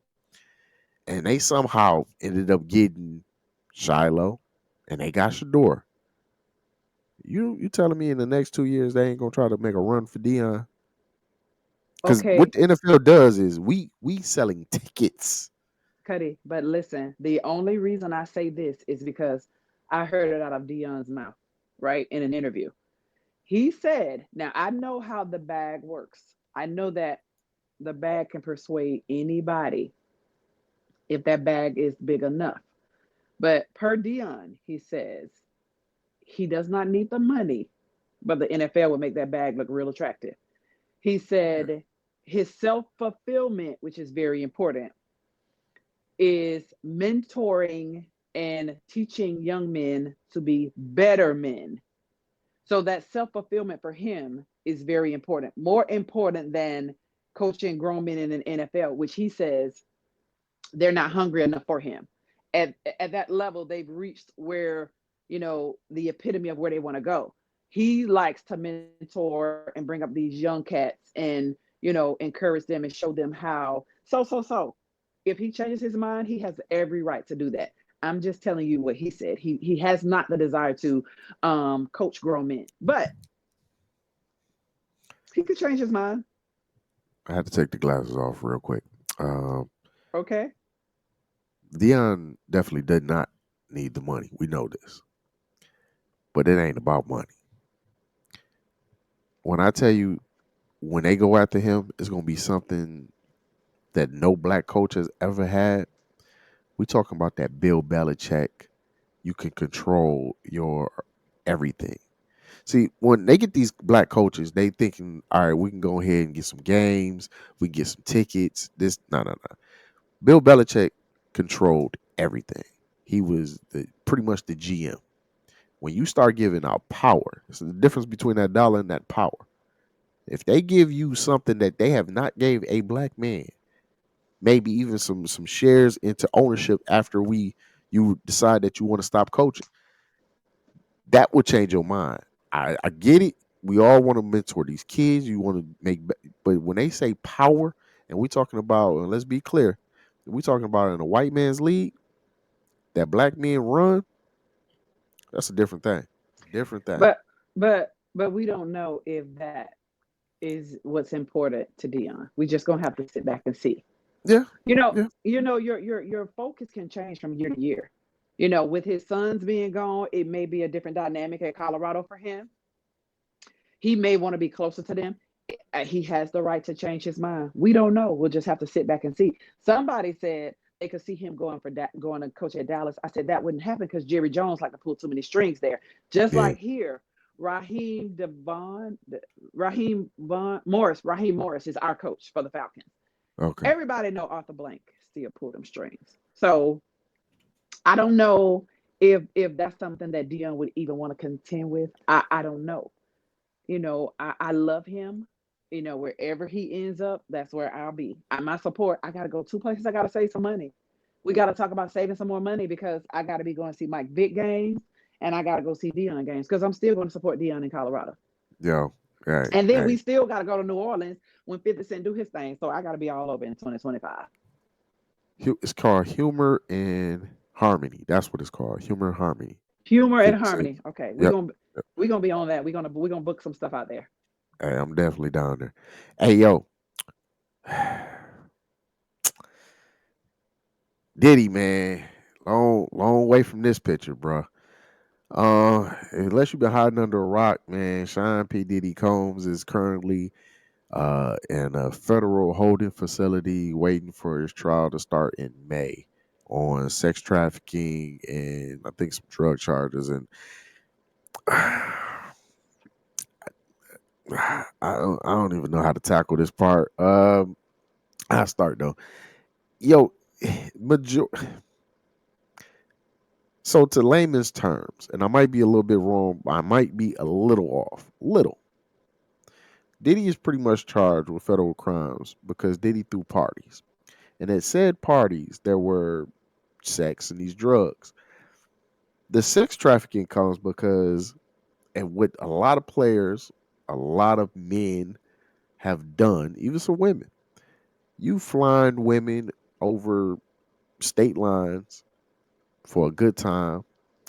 And they somehow ended up getting Shiloh, and they got Shador. You telling me in the next 2 years they ain't gonna try to make a run for Dion? Because what Okay, the NFL does is we selling tickets. Cuddy, but listen, the only reason I say this is because I heard it out of Dion's mouth, right, in an interview. He said, now I know how the bag works. I know that the bag can persuade anybody if that bag is big enough. But per Dion, he says he does not need the money, but the NFL will make that bag look real attractive. He Yeah. said his self fulfillment, which is very important, is mentoring and teaching young men to be better men. So that self fulfillment for him is very important, more important than coaching grown men in an NFL, which he says they're not hungry enough for him. At that level, they've reached where, the epitome of where they want to go. He likes to mentor and bring up these young cats and, encourage them and show them how. So. If he changes his mind, he has every right to do that. I'm just telling you what he said. He has not the desire to coach grown men, but he could change his mind. I had to take the glasses off real quick. Um, Okay. Dion definitely did not need the money. We know this, but it ain't about money. When I tell you, when they go after him, it's gonna be something that no black coach has ever had. We talking about that Bill Belichick. You can control your everything. See, when they get these black coaches, they thinking, all right, we can go ahead and get some games, we get some tickets. This, no, no, no. Bill Belichick controlled everything. He was pretty much the GM. When you start giving out power, it's the difference between that dollar and that power. If they give you something that they have not gave a black man, maybe even some shares into ownership after you decide that you want to stop coaching, that will change your mind. I get it. We all want to mentor these kids. You want to but when they say power, and we talking about, and let's be clear, we talking about in a white man's league that black men run. That's a different thing. Different thing. But we don't know if that is what's important to Dion. We just gonna have to sit back and see. Yeah. You know, Yeah. your focus can change from year to year. With his sons being gone, it may be a different dynamic at Colorado for him. He may want to be closer to them. He has the right to change his mind. We don't know. We'll just have to sit back and see. Somebody said they could see him going to coach at Dallas. I said that wouldn't happen because Jerry Jones like to pull too many strings there. Just Yeah. like here, Raheem Morris is our coach for the Falcons. Okay. Everybody know Arthur Blank still pull them strings. So I don't know if that's something that Dion would even want to contend with. I don't know. I love him. Wherever he ends up, that's where I'll be. My support, I got to go two places. I got to save some money. We got to talk about saving some more money because I got to be going to see Mike Vick games and I got to go see Dion games because I'm still going to support Dion in Colorado. Yo. Hey. And then Hey. we still got to go to New Orleans when 50 Cent do his thing. So I got to be all over in 2025. It's called Humor and Harmony. That's what it's called. Humor and Harmony. Humor and 50 Cent. harmony. Okay, we're Yep. gonna we're gonna be on that. We're gonna book some stuff out there. Hey, I'm definitely down there. Hey, yo. Diddy, man. Long way from this picture, bro. Unless you've been hiding under a rock, man, Sean P. Diddy Combs is currently in a federal holding facility waiting for his trial to start in May on sex trafficking and I think some drug charges. And I don't even know how to tackle this part. I'll start though. Yo, major. So to layman's terms, and I might be a little bit wrong, I might be a little off. Little. Diddy is pretty much charged with federal crimes because Diddy threw parties. And at said parties, there were sex and these drugs. The sex trafficking comes because, and what a lot of players, a lot of men have done, even some women, you flying women over state lines for a good time.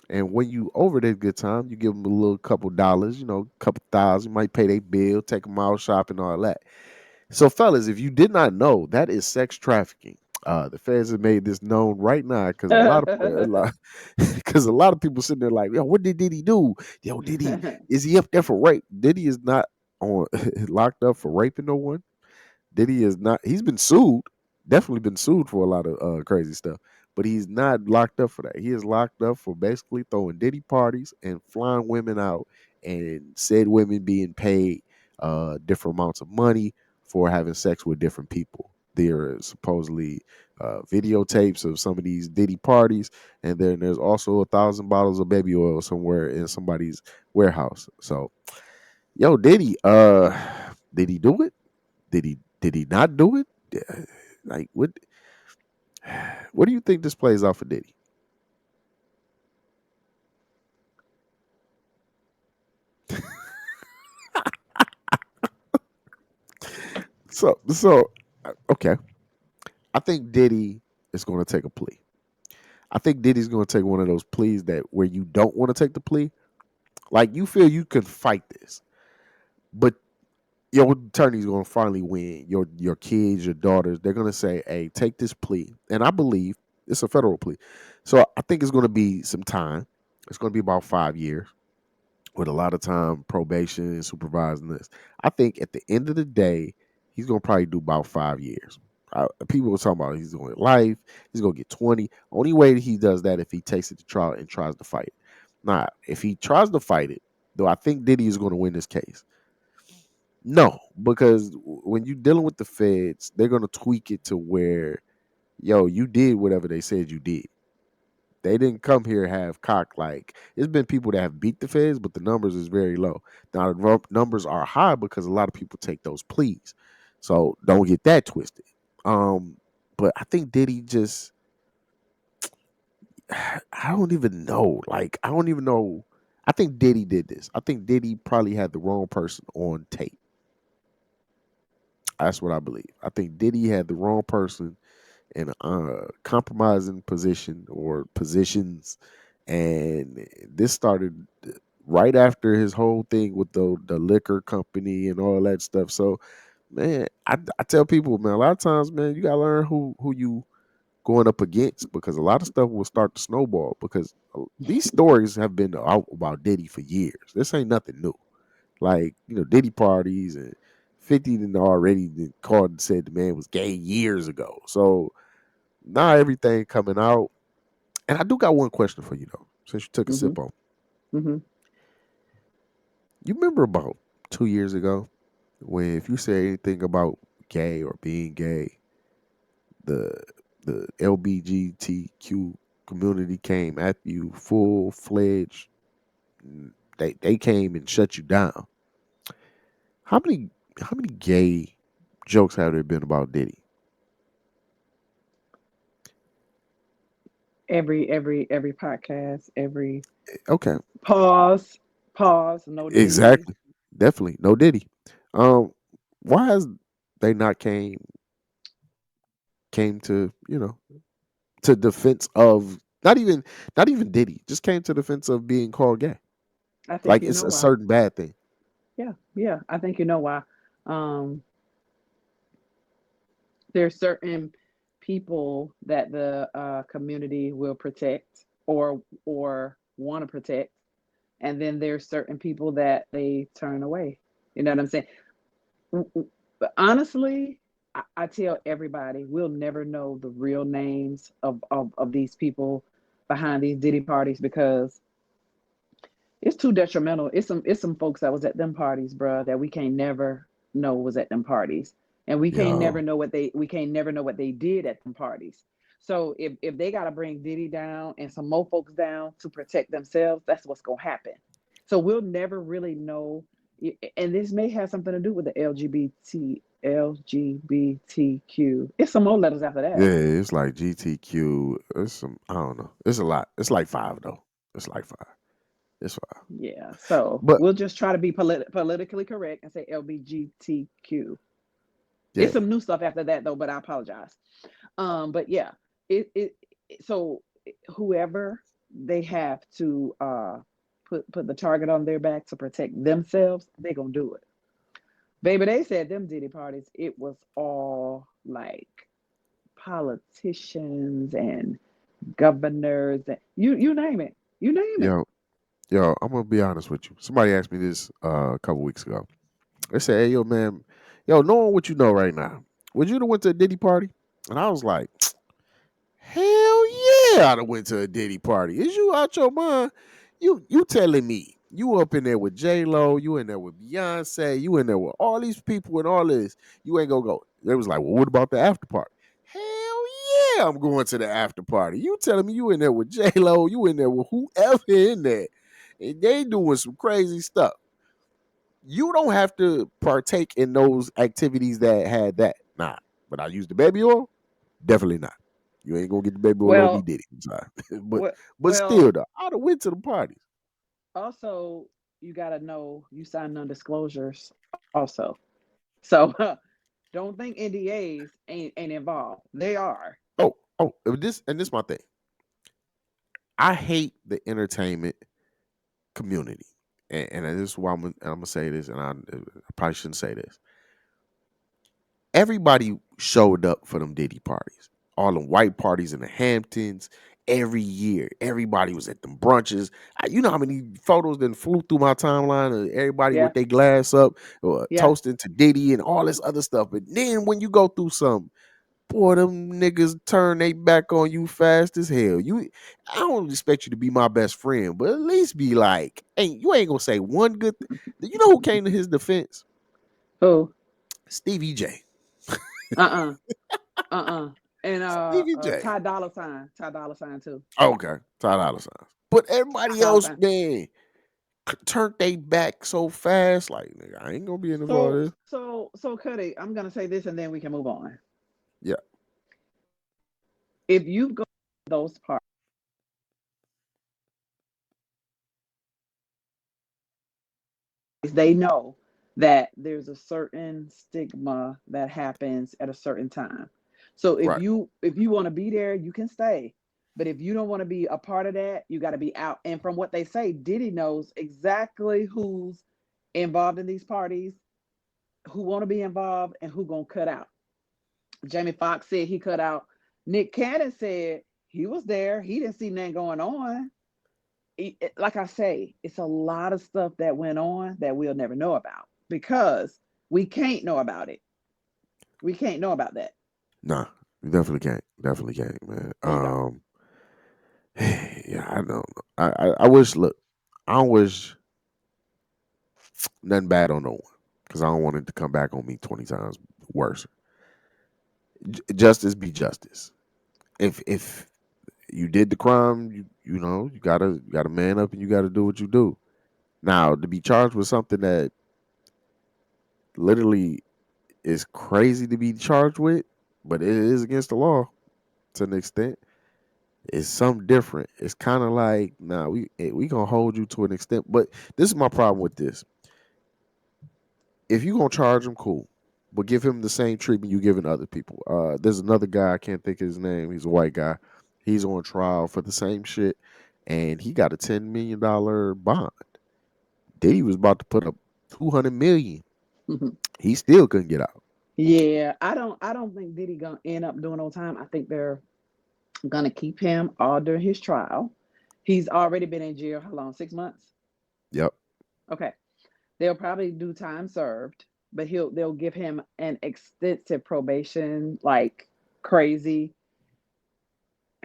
And when you over that good time, you give them a little couple dollars, couple thousand, you might pay their bill, take them out shopping, all that. So, fellas, if you did not know, that is sex trafficking. The feds have made this known right now because because a lot of people sitting there like, yo, what did he do? Yo, is he up there for rape? Diddy is not on locked up for raping no one. Diddy is not. He's been sued, definitely been sued for a lot of crazy stuff, but he's not locked up for that. He is locked up for basically throwing Diddy parties and flying women out, and said women being paid different amounts of money for having sex with different people. There are supposedly videotapes of some of these Diddy parties, and then there's also 1,000 bottles of baby oil somewhere in somebody's warehouse. So, yo, Diddy, did he do it? Did he not do it? Like what do you think this plays out for Diddy? So okay. I think Diddy is going to take a plea. I think Diddy's going to take one of those pleas that where you don't want to take the plea. Like you feel you can fight this, but your attorney's going to finally win. Your kids, your daughters, they're going to say, "Hey, take this plea." And I believe it's a federal plea, so I think it's going to be some time. It's going to be about 5 years, with a lot of time probation and supervising this. I think at the end of the day, he's going to probably do about 5 years. People were talking about he's going to get life. He's going to get 20. Only way that he does that if he takes it to trial and tries to fight it. Now, if he tries to fight it, Do I think Diddy is going to win this case? No, because when you're dealing with the feds, they're going to tweak it to where, yo, you did whatever they said you did. They didn't come here have cock like. There's been people that have beat the feds, but the numbers is very low. Now the numbers are high because a lot of people take those pleas, so don't get that twisted. Um, but I think Diddy just, I don't even know. Like I don't even know. I think Diddy did this. I think Diddy probably had the wrong person on tape. That's what I believe. I think Diddy had the wrong person in a compromising position or positions, and this started right after his whole thing with the liquor company and all that stuff. So, man, I tell people, man, a lot of times, man, you gotta learn who you going up against because a lot of stuff will start to snowball because these stories have been out about Diddy for years. This ain't nothing new. Like, Diddy parties and 50 done already been called and said the man was gay years ago. So not everything coming out. And I do got one question for you though, since you took a Mm-hmm. sip on. Mm-hmm. You remember about 2 years ago when if you say anything about gay or being gay, the the LBGTQ community came at you full fledged. They came and shut you down. How many gay jokes have there been about Diddy? Every podcast, every Okay, pause, no Diddy. exactly, definitely no Diddy. Um, why has they not came to to defense of not even Diddy, just came to defense of being called gay. I think Like you it's know a why. certain bad thing. Yeah, yeah. I think you know why. Um, there's certain people that the community will protect or want to protect, and then there's certain people that they turn away. You know what I'm saying? But honestly, I tell everybody we'll never know the real names of these people behind these Diddy parties because it's too detrimental. It's some folks that was at them parties, bruh, that we can't never know was at them parties. And Yo, we can't never know what they did at them parties. So if they gotta bring Diddy down and some more folks down to protect themselves, that's what's gonna happen. So we'll never really know. And this may have something to do with the LGBTQ. It's some more letters after yeah, that. it's like GTQ. It's some I don't know. It's a lot. It's like five though. It's like five. It's five. Yeah. So But we'll just try to be politically correct and say LGBTQ. It's yeah, some new stuff after that though, but I apologize. But yeah, it so whoever they have to put the target on their back to protect themselves, they're gonna do it. Baby, they said them Diddy parties, it was all like politicians and governors and you name it. You name it. yo, I'm gonna be honest with you. Somebody asked me this a couple weeks ago. They said, "Hey, yo, man, yo, knowing what you know right now, would you have went to a Diddy party?" And I was like, "Hell yeah, I'd have went to a Diddy party. Is you out your mind? You telling me you up in there with J Lo, you in there with Beyonce, you in there with all these people and all this, you ain't gonna go." They was like, "Well, what about the after party?" Hell yeah, I'm going to the after party. You telling me you in there with J Lo, you in there with whoever in there, and they doing some crazy stuff. You don't have to partake in those activities that had that. Nah, but I use the baby oil. Definitely not. You ain't gonna get the baby oil on me, Well, Diddy. I'm sorry, but well, but still, well, though, I'd have went to the parties. also you gotta know you sign non-disclosures also. So don't think NDAs ain't involved. They are. This my thing. I hate the entertainment community, and this is why I'm gonna say this, and I probably shouldn't say this. Everybody showed up for them Diddy parties. All them white parties in the Hamptons every year. Everybody was at them brunches. You know how many photos then flew through my timeline of everybody Yeah, with their glass up, yeah. toasting to Diddy and all this other stuff. But then when you go through some boy, them niggas turn they back on you fast as hell. I don't expect you to be my best friend, but at least be like, hey, you ain't gonna say one good. You know who came to his defense? Who? Stevie J. Uh-uh. Uh-uh. And Stevie J. Ty Dolla Sign. Ty Dolla Sign too. Okay, Ty Dolla Sign. But Ty everybody Dolla else, Sign. man, turned they back so fast. Like, nigga, I ain't gonna be in all this. So Cuddy, I'm gonna say this and then we can move on. Yeah, If you go to those parts, they know that there's a certain stigma that happens at a certain time. So right. if you want to be there, you can stay. But if you don't want to be a part of that, you got to be out. And from what they say, Diddy knows exactly who's involved in these parties, who want to be involved, and who gonna cut out. Jamie Foxx said he cut out. Nick Cannon said he was there. He didn't see nothing going on. Like I say, it's a lot of stuff that went on that we'll never know about because we can't know about it. We can't know about that. Nah, you definitely can't. Definitely can't, man. There you go. Yeah, I don't know. I wish. Look, I don't wish nothing bad on no one because I don't want it to come back on me 20 times worse. Justice be justice. If you did the crime, you know you gotta man up and you gotta do what you do. Now to be charged with something that literally is crazy to be charged with, but it is against the law to an extent. It's something different. It's kind of like, nah, we gonna hold you to an extent. But this is my problem with this. If you gonna charge him, cool, but give him the same treatment you giving other people. There's another guy I can't think of his name. He's a white guy. He's on trial for the same shit, and he got a $10 million bond. Diddy was about to put up 200 million. He still couldn't get out. Yeah, I don't think Diddy gonna end up doing no time. I think they're gonna keep him all during his trial. He's already been in jail. How long? 6 months. Yep. Okay. They'll probably do time served, but they'll give him an extensive probation, like crazy.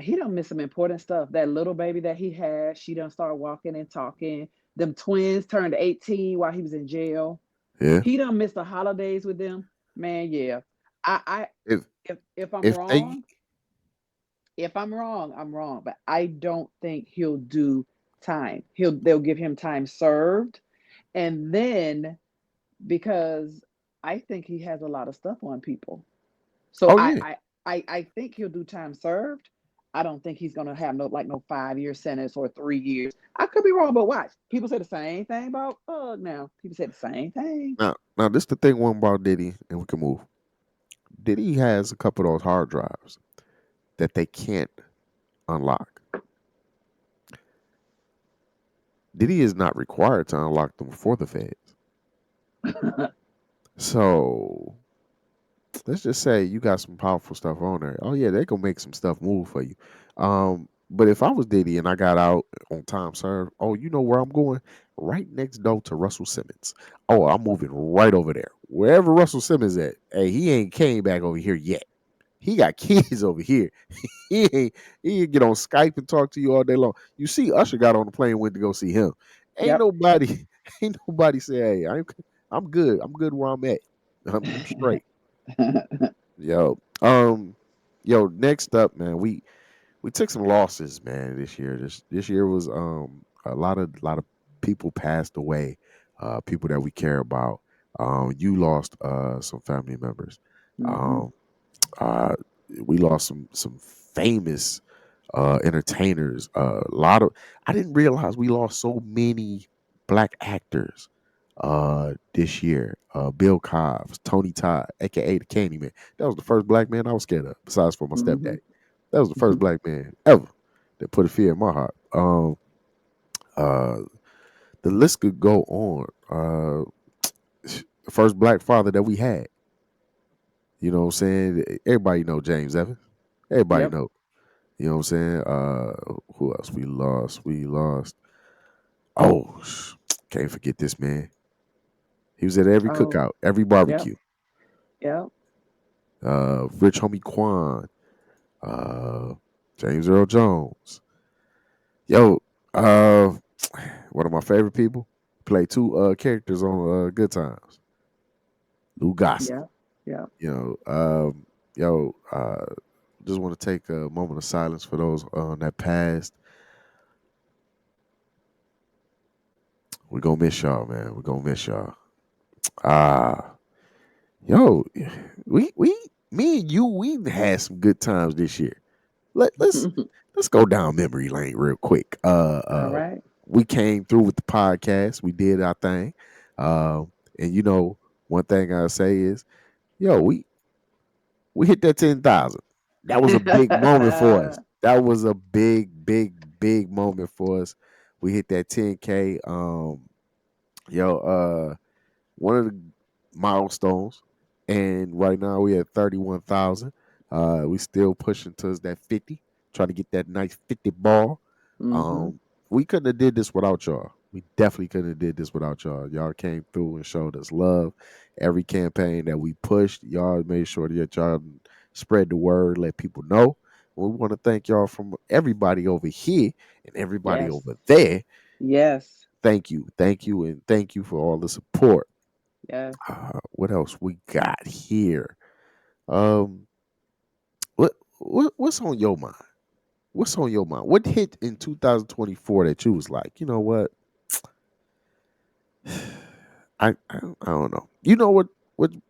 He don't miss some important stuff. That little baby that he had, she done start walking and talking. Them twins turned 18 while he was in jail. Yeah. He done missed the holidays with them. Man, yeah. I If if I'm if they wrong, if I'm wrong, I'm wrong. But I don't think he'll do time. They'll give him time served. And then because I think he has a lot of stuff on people. So oh I yeah. I I think he'll do time served. I don't think he's gonna have no 5 year sentence or 3 years. I could be wrong, but watch. People say the same thing about now. People say the same thing. Now this the thing one about Diddy, and we can move. Diddy has a couple of those hard drives that they can't unlock. Diddy is not required to unlock them for the feds. So let's just say you got some powerful stuff on there. Oh yeah, they gonna make some stuff move for you. But if I was Diddy and I got out on time served, oh, you know where I'm going? Right next door to Russell Simmons. Oh, I'm moving right over there. Wherever Russell Simmons at, hey, he ain't came back over here yet. He got kids over here. He ain't get on Skype and talk to you all day long. You see, Usher got on the plane and went to go see him. Ain't Yep. nobody, ain't nobody say, hey, I'm good. I'm good where I'm at. I'm straight. Yo, yo. Next up, man, we took some losses, man. This year, this year was a lot of people passed away, people that we care about. You lost some family members. Hmm. Um, uh, we lost some famous entertainers. A lot of I didn't realize we lost so many black actors this year. Bill Cobbs, Tony Todd, aka the Candyman. That was the first black man I was scared of, besides for my Hmm. stepdad. That was the first black man ever that put a fear in my heart. Uh, the list could go on. The first black father that we had. You know what I'm saying? Everybody know James Evans. Everybody Yep. know. You know what I'm saying? Who else we lost? We lost. Oh, can't forget this man. He was at every Oh, cookout, every yep. barbecue. Yep. Rich Homie Quan, uh, James Earl Jones. Yo, uh, one of my favorite people play two characters on Good Times. Lou Gossett. Yeah. Yeah. Yo, just want to take a moment of silence for those that passed. We're gonna miss y'all, man. We're gonna miss y'all. Ah, yo, we me and you, we had some good times this year. Let's let's go down memory lane real quick. All right. We came through with the podcast. We did our thing. And one thing I say is, yo, we hit that 10,000. That was a big moment for us. That was a big moment for us. We hit that 10K. Yo, one of the milestones, and right now we at 31,000. We still pushing towards that 50, trying to get that nice 50 ball. Hmm. We couldn't have did this without y'all. We definitely couldn't have did this without y'all. Y'all came through and showed us love. Every campaign that we pushed, y'all made sure that y'all spread the word, let people know. We want to thank y'all from everybody over here and everybody Yes. over there. Yes. Thank you, and thank you for all the support. Yes. What else we got here? Um, what's on your mind? What's on your mind? What hit in 2024 that you was like, you know what? I don't know. You know what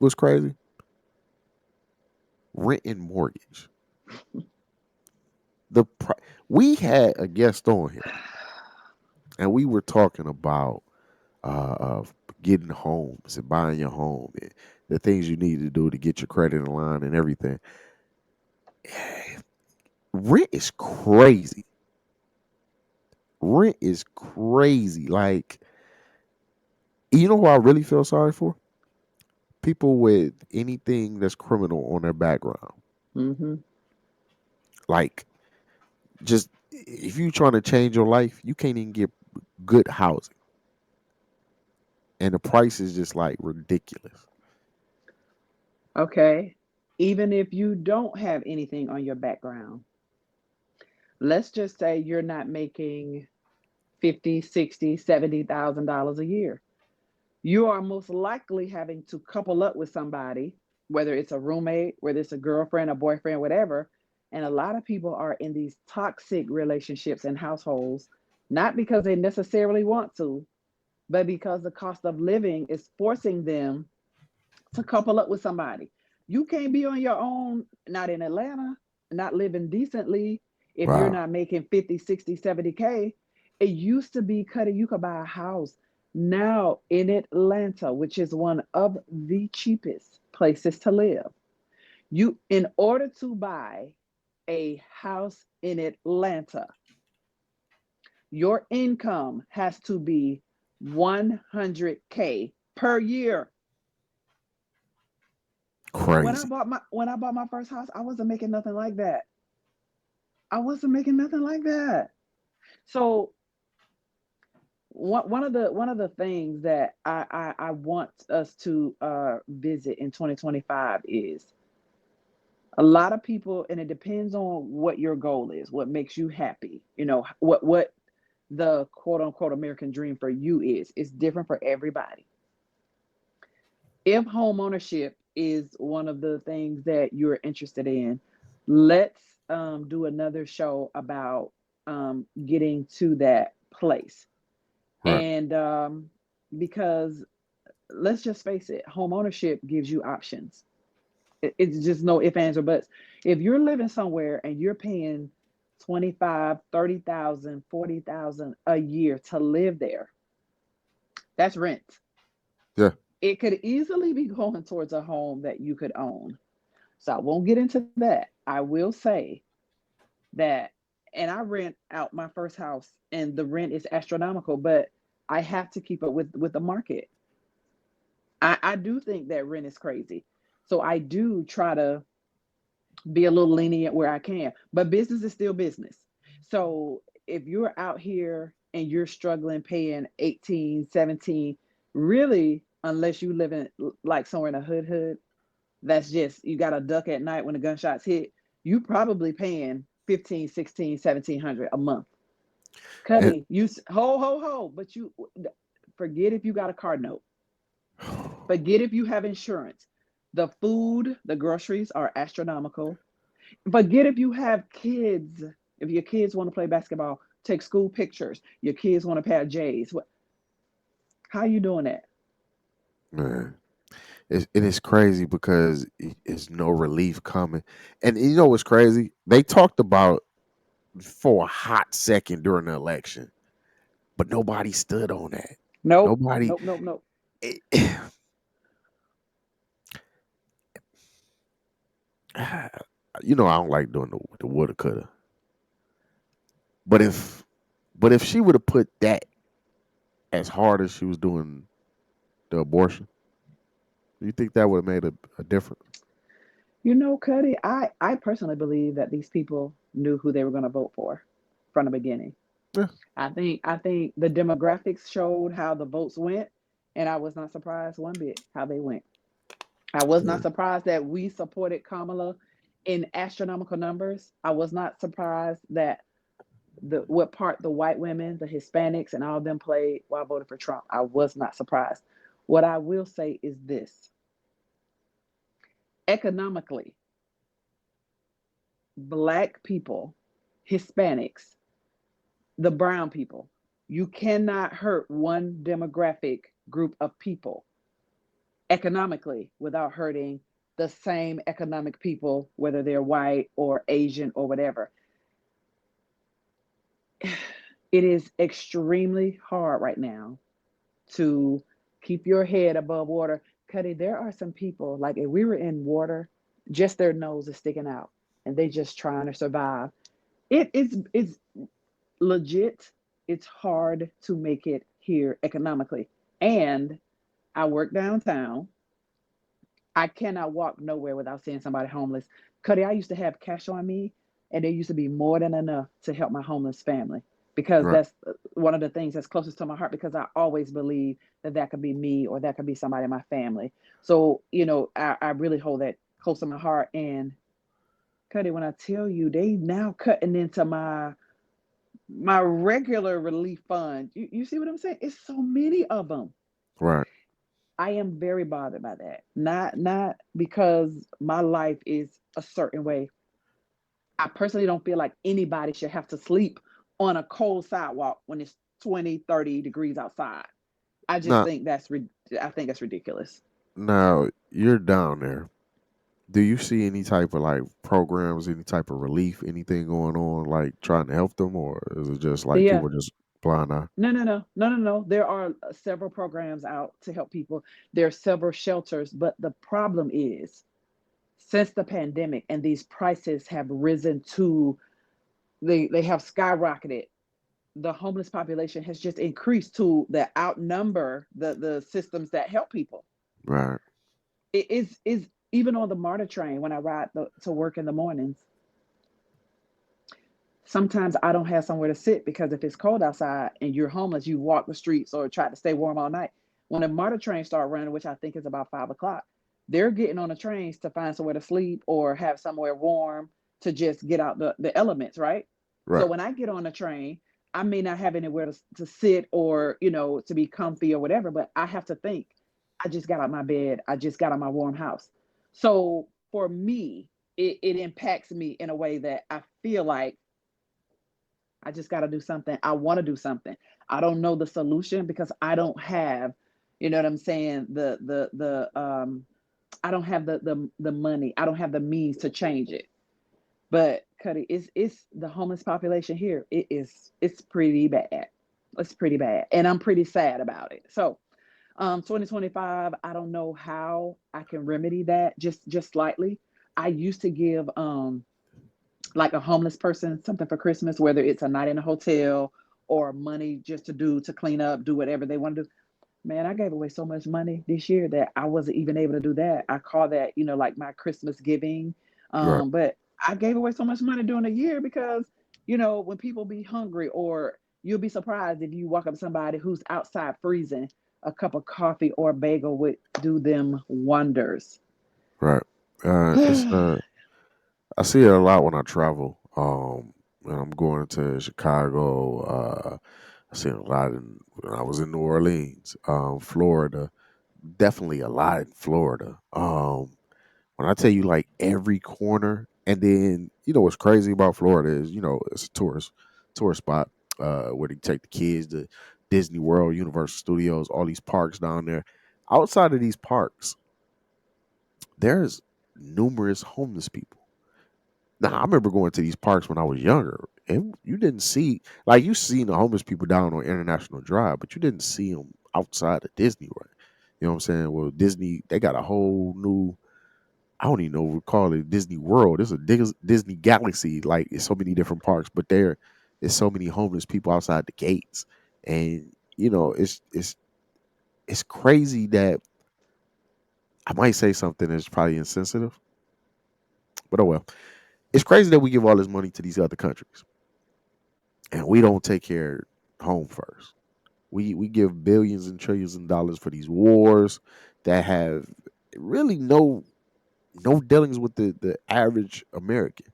was crazy? Rent and mortgage. The we had a guest on here, and we were talking about of getting homes and buying your home and the things you need to do to get your credit in line and everything. Rent is crazy. Rent is crazy. Like, you know who I really feel sorry for? People with anything that's criminal on their background. Hmm. Like, just if you trying to change your life, you can't even get good housing, and the price is just like ridiculous. Okay. Even if you don't have anything on your background, let's just say you're not making 50, 60, $70,000 a year. You are most likely having to couple up with somebody, whether it's a roommate, whether it's a girlfriend, a boyfriend, whatever. And a lot of people are in these toxic relationships and households, not because they necessarily want to, but because the cost of living is forcing them to couple up with somebody. You can't be on your own, not in Atlanta, not living decently if you're Wow. not making 50, 60, 70K. It used to be, Cuddy, you could buy a house. Now in Atlanta, which is one of the cheapest places to live, you in order to buy a house in Atlanta, your income has to be 100K per year. Crazy. When I bought my first house, I wasn't making nothing like that. I wasn't making nothing like that. So one of the things that I want us to visit in 2025 is a lot of people, and it depends on what your goal is, what makes you happy. You know what the quote unquote American dream for you is. It's different for everybody. If home ownership is one of the things that you're interested in, let's do another show about getting to that place. Right. And because let's just face it, home ownership gives you options. It's just no ifs, ands, or buts. If you're living somewhere and you're paying 25, 30,000, 40,000 a year to live there, that's rent. Yeah. It could easily be going towards a home that you could own. So I won't get into that. I will say that, and I rent out my first house, and the rent is astronomical, but I have to keep up with the market. I do think that rent is crazy. So I do try to be a little lenient where I can, but business is still business. So if you're out here and you're struggling paying 18, 17, really, unless you live in like somewhere in a hood, that's just you got a duck at night when the gunshots hit, you probably paying 15, 16, 1700 a month. And Cuddy, ho, but you forget if you got a car note. Forget if you have insurance. The food, the groceries are astronomical. Forget if you have kids. If your kids want to play basketball, take school pictures. Your kids want to pair J's. How you doing that? man, it is crazy because it's no relief coming. And you know what's crazy? They talked about for a hot second during the election, but nobody stood on that. Nope, Nobody. nope, nope, nope. You know I don't like doing the woulda coulda. But if she would have put that as hard as she was doing the abortion, do you think that would have made a difference? You know, Cuddy, I personally believe that these people knew who they were going to vote for from the beginning. Yeah. I think the demographics showed how the votes went, and I was not surprised one bit how they went. I was Yeah. not surprised that we supported Kamala in astronomical numbers. I was not surprised that the what part the white women, the Hispanics, and all of them played while voting for Trump. I was not surprised. What I will say is this: economically, black people, Hispanics, the brown people, you cannot hurt one demographic group of people economically without hurting the same economic people, whether they're white or Asian or whatever. It is extremely hard right now to keep your head above water. Cuddy, there are some people, like if we were in water, just their nose is sticking out and they just trying to survive. It's legit. It's hard to make it here economically. And I work downtown. I cannot walk nowhere without seeing somebody homeless. Cuddy, I used to have cash on me, and there used to be more than enough to help my homeless family because Right. that's one of the things that's closest to my heart because I always believe that that could be me or that could be somebody in my family. So, I really hold that close to my heart. And Cuddy, when I tell you, they now cutting into my regular relief fund. You see what I'm saying? It's so many of them. Right. I am very bothered by that. Not because my life is a certain way. I personally don't feel like anybody should have to sleep on a cold sidewalk when it's 20, 30 degrees outside. I just Now, think I think that's ridiculous. now you're down there. Do you see any type of like programs, any type of relief, anything going on, like trying to help them, or is it just like Yeah. people just blind eye? No. There are several programs out to help people. There are several shelters, but the problem is since the pandemic and these prices have risen to they have skyrocketed, the homeless population has just increased to the outnumber the systems that help people. Right. It is even on the MARTA train when I ride to work in the mornings. Sometimes I don't have somewhere to sit because if it's cold outside and you're homeless, you walk the streets or try to stay warm all night. When the MARTA trains start running, which I think is about 5 o'clock, they're getting on the trains to find somewhere to sleep or have somewhere warm to just get out the elements, right? So Right. when I get on the train, I may not have anywhere to sit or, to be comfy or whatever, but I have to think, I just got out my bed. I just got out my warm house. So for me, it impacts me in a way that I feel like I just got to do something. I want to do something. I don't know the solution because I don't have, you know what I'm saying? I don't have the money. I don't have the means to change it. But Cuddy, it's the homeless population here. It's pretty bad. It's pretty bad, and I'm pretty sad about it. So, 2025, I don't know how I can remedy that just slightly. I used to give like a homeless person something for Christmas, whether it's a night in a hotel or money just to clean up, do whatever they want to do. Man, I gave away so much money this year that I wasn't even able to do that. I call that, like my Christmas giving. Right. But I gave away so much money during the year because, when people be hungry or you'll be surprised if you walk up to somebody who's outside freezing, a cup of coffee or a bagel would do them wonders. Right. It's I see it a lot when I travel. When I'm going to Chicago, I see it a lot when I was in New Orleans, Florida. Definitely a lot in Florida. When I tell you like every corner, and then what's crazy about Florida is it's a tourist spot where they take the kids to Disney World, Universal Studios, all these parks down there. Outside of these parks, there's numerous homeless people. Now, I remember going to these parks when I was younger, and you didn't see like you seen the homeless people down on International Drive, but you didn't see them outside of Disney, right? You know what I'm saying? Well, Disney they got a whole new. I don't even know what we call it Disney World. It's a Disney Galaxy. Like it's so many different parks, but there is so many homeless people outside the gates, and it's crazy that I might say something that's probably insensitive, but oh well. It's crazy that we give all this money to these other countries and we don't take care home first. We give billions and trillions of dollars for these wars that have really no dealings with the average American.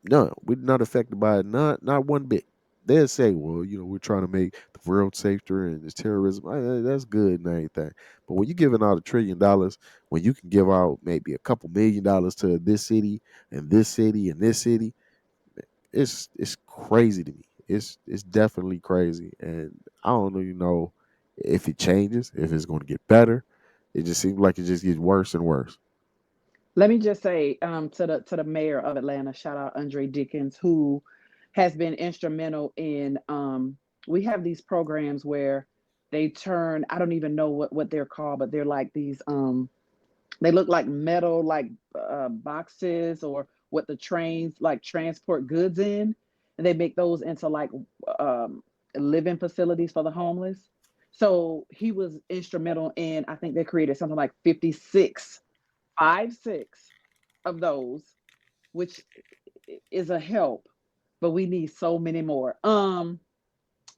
None. We're not affected by it. Not one bit. They'll say, well, we're trying to make the world safer and it's terrorism. That's good and everything. But when you're giving out $1 trillion, when you can give out maybe a couple $1 million to this city and this city and this city, it's crazy to me. It's definitely crazy, and I don't even know if it changes, if it's going to get better. It just seems like it just gets worse and worse. Let me just say to the mayor of Atlanta, shout out Andre Dickens, who has been instrumental in we have these programs where they turn, I don't even know what they're called, but they're like these they look like metal like boxes or what the trains like transport goods in, and they make those into like um living facilities for the homeless. So he was instrumental in, I think they created something like 56 of those, which is a help, but we need so many more.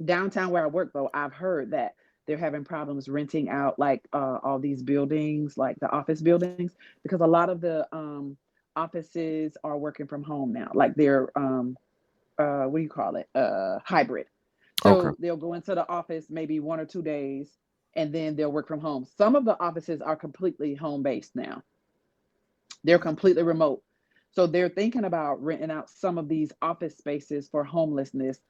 Downtown where I work though, I've heard that they're having problems renting out like all these buildings, like the office buildings, because a lot of the offices are working from home now. Like they're what do you call it? Hybrid. Okay. So they'll go into the office maybe 1 or 2 days and then they'll work from home. Some of the offices are completely home based now. They're completely remote. So they're thinking about renting out some of these office spaces for homelessness.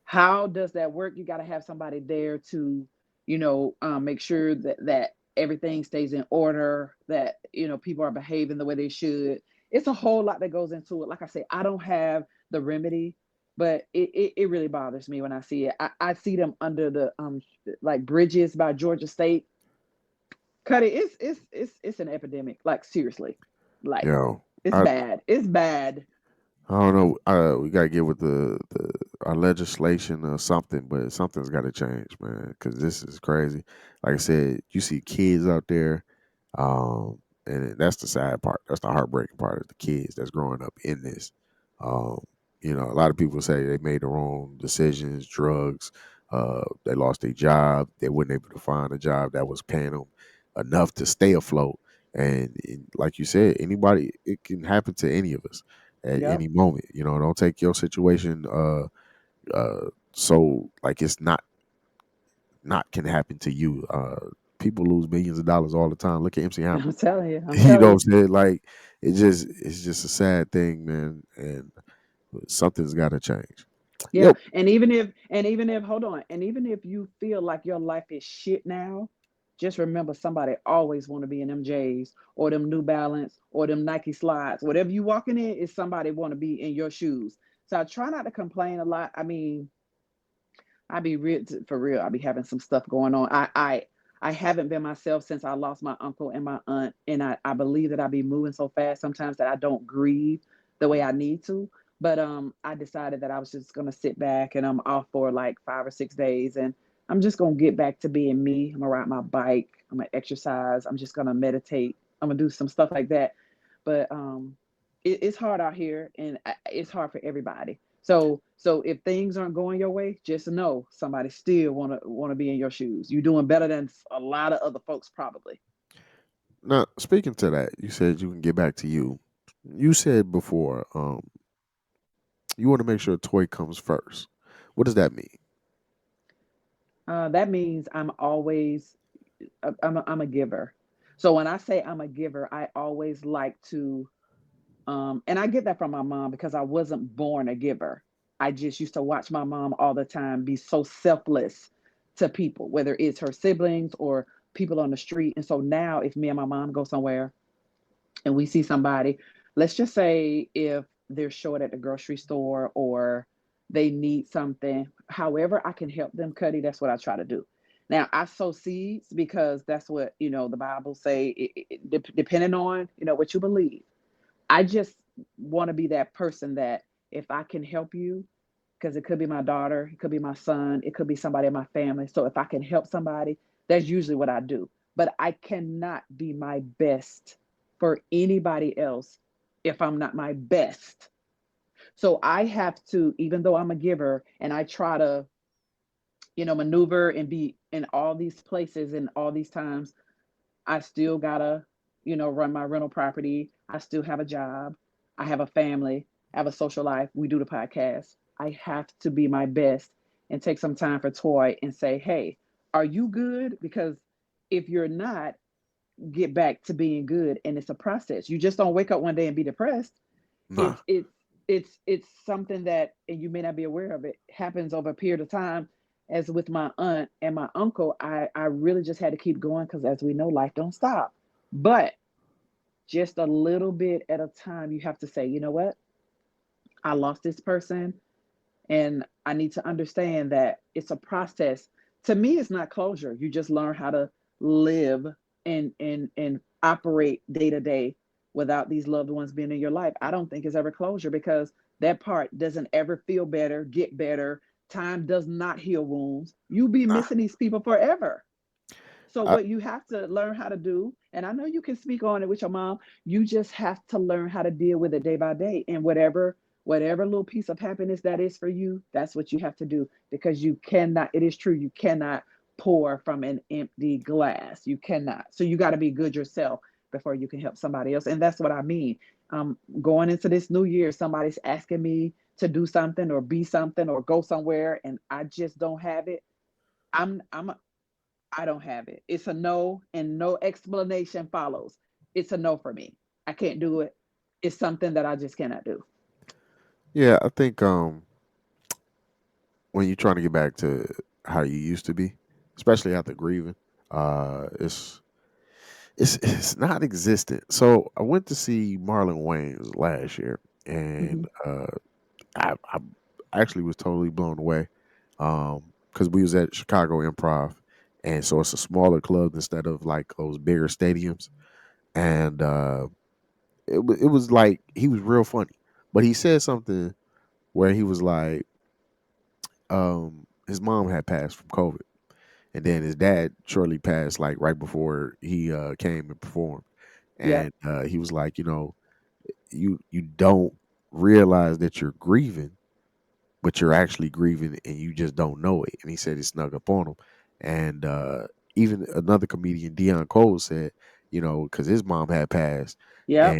How does that work? You got to have somebody there to, make sure that everything stays in order, that people are behaving the way they should. It's a whole lot that goes into it. Like I say, I don't have the remedy, but it really bothers me when I see it. I see them under the like bridges by Georgia State. Cuddy, it's an epidemic. Like seriously, like Yo, it's I bad. It's bad. I don't know. We gotta get with the our legislation or something, but something's got to change, man. Because this is crazy. Like I said, you see kids out there, and that's the sad part. That's the heartbreaking part of the kids that's growing up in this. Um, a lot of people say they made their own decisions, drugs. They lost their job. They weren't able to find a job that was paying them enough to stay afloat. And like you said, anybody, it can happen to any of us at Yep. any moment. Don't take your situation so like it's not can happen to you. People lose millions of dollars all the time. Look at MC Hammer. I'm telling you. I'm You telling know you. what I'm saying? Like it's just a sad thing, man. And something's got to change. Yeah. Yep. And even if hold on, and even if you feel like your life is shit now, just remember somebody always want to be in them J's or them New Balance or them Nike slides. Whatever you walking in is somebody want to be in your shoes. So I try not to complain a lot. I mean, I be real for real. I be having some stuff going on. I haven't been myself since I lost my uncle and my aunt, and I believe that I be moving so fast sometimes that I don't grieve the way I need to. But I decided that I was just gonna sit back and I'm off for like 5 or 6 days, and I'm just gonna get back to being me. I'm gonna ride my bike. I'm gonna exercise. I'm just gonna meditate. I'm gonna do some stuff like that. But it's hard out here, and it's hard for everybody. So if things aren't going your way, just know somebody still wanna be in your shoes. You're doing better than a lot of other folks probably. Now, speaking to that, you said you can get back to you. You said before, you want to make sure a toy comes first. What does that mean? That means I'm always I'm a giver. So when I say I'm a giver, I always like to and I get that from my mom because I wasn't born a giver. I just used to watch my mom all the time be so selfless to people, whether it's her siblings or people on the street. And so now, if me and my mom go somewhere and we see somebody, let's just say if they're short at the grocery store or they need something, however I can help them, Cuddy, that's what I try to do. Now I sow seeds because that's what the Bible say. Depending on what you believe, I just want to be that person that if I can help you, because it could be my daughter, it could be my son, it could be somebody in my family. So if I can help somebody, that's usually what I do. But I cannot be my best for anybody else if I'm not my best. So I have to, even though I'm a giver and I try to, maneuver and be in all these places and all these times, I still gotta, run my rental property. I still have a job. I have a family. I have a social life. We do the podcast. I have to be my best and take some time for Toy and say, hey, are you good? Because if you're not, get back to being good. And it's a process. You just don't wake up one day and be depressed. Nah. It's something that, and you may not be aware of it, happens over a period of time. As with my aunt and my uncle, I really just had to keep going because, as we know, life don't stop. But just a little bit at a time, you have to say, you know what? I lost this person, and I need to understand that it's a process. To me, it's not closure. You just learn how to live and operate day to day without these loved ones being in your life. I don't think it's ever closure because that part doesn't ever feel better, get better. Time does not heal wounds. You'll be Nah. missing these people forever. So I, what you have to learn how to do, and I know you can speak on it with your mom, you just have to learn how to deal with it day by day. And whatever little piece of happiness that is for you, that's what you have to do because you cannot, it is true, you cannot pour from an empty glass. You cannot. So you got to be good yourself before you can help somebody else. And that's what I mean. Going into this new year, somebody's asking me to do something or be something or go somewhere and I just don't have it. I'm I don't have it. It's a no, and no explanation follows. It's a no for me. I can't do it. It's something that I just cannot do. yeah, I think when you're trying to get back to how you used to be, especially after grieving, it's it's not existent. So I went to see Marlon Wayans last year, and Hmm. I actually was totally blown away because we was at Chicago Improv, and so it's a smaller club instead of like those bigger stadiums, and it was like he was real funny, but he said something where he was like, his mom had passed from COVID, and then his dad shortly passed like right before he came and performed, Yep. and he was like, you don't realize that you're grieving, but you're actually grieving and you just don't know it. And he said it snuck up on him. And even another comedian, Dion Cole, said, because his mom had passed, Yep.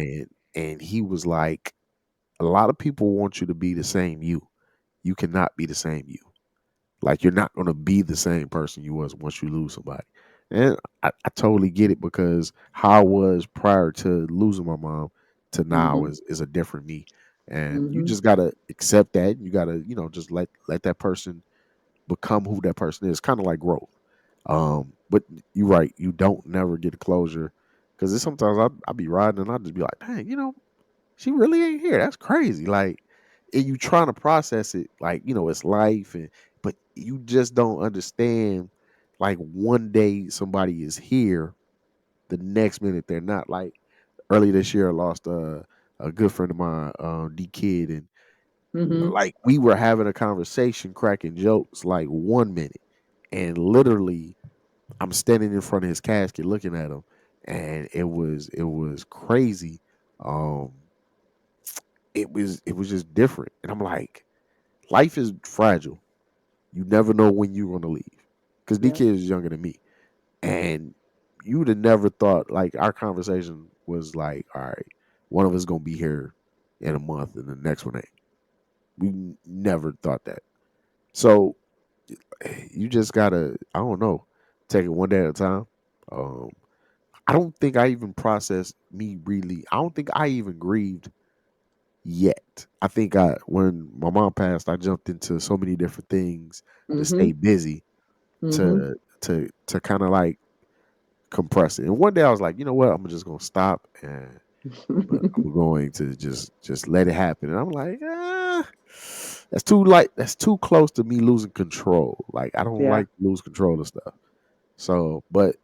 and he was like, a lot of people want you to be the same you. You cannot be the same you. Like you're not going to be the same person you was once you lose somebody. And I totally get it because how I was prior to losing my mom to now Hmm. is a different me. And you Hmm. just gotta accept that. You gotta, just let that person become who that person is. Kind of like growth. But you're right, you don't never get a closure. Cause sometimes I be riding and I just be like, dang, she really ain't here. That's crazy. Like, and you trying to process it, like it's life, and but you just don't understand. Like one day somebody is here, the next minute they're not. Like early this year, I lost a good friend of mine, D Kid, and Hmm. like we were having a conversation, cracking jokes, like 1 minute, and literally I'm standing in front of his casket looking at him, and it was crazy. Um, it was just different. And I'm like, life is fragile. You never know when you're gonna leave. Because Yep. DK is younger than me. And you would have never thought like our conversation was like, all right, one of us gonna be here in a month and the next one ain't. We never thought that. So you just gotta, I don't know, take it one day at a time. Um, I don't think I even processed me really. I don't think I even grieved yet. I think when my mom passed, I jumped into so many different things to Mm-hmm. stay busy Mm-hmm. to kind of like compress it. And one day I was like, you know what, I'm just gonna stop and I'm going to just let it happen. And I'm like, that's too light. That's too close to me losing control. Like I don't Yeah. like to lose control of stuff. So, but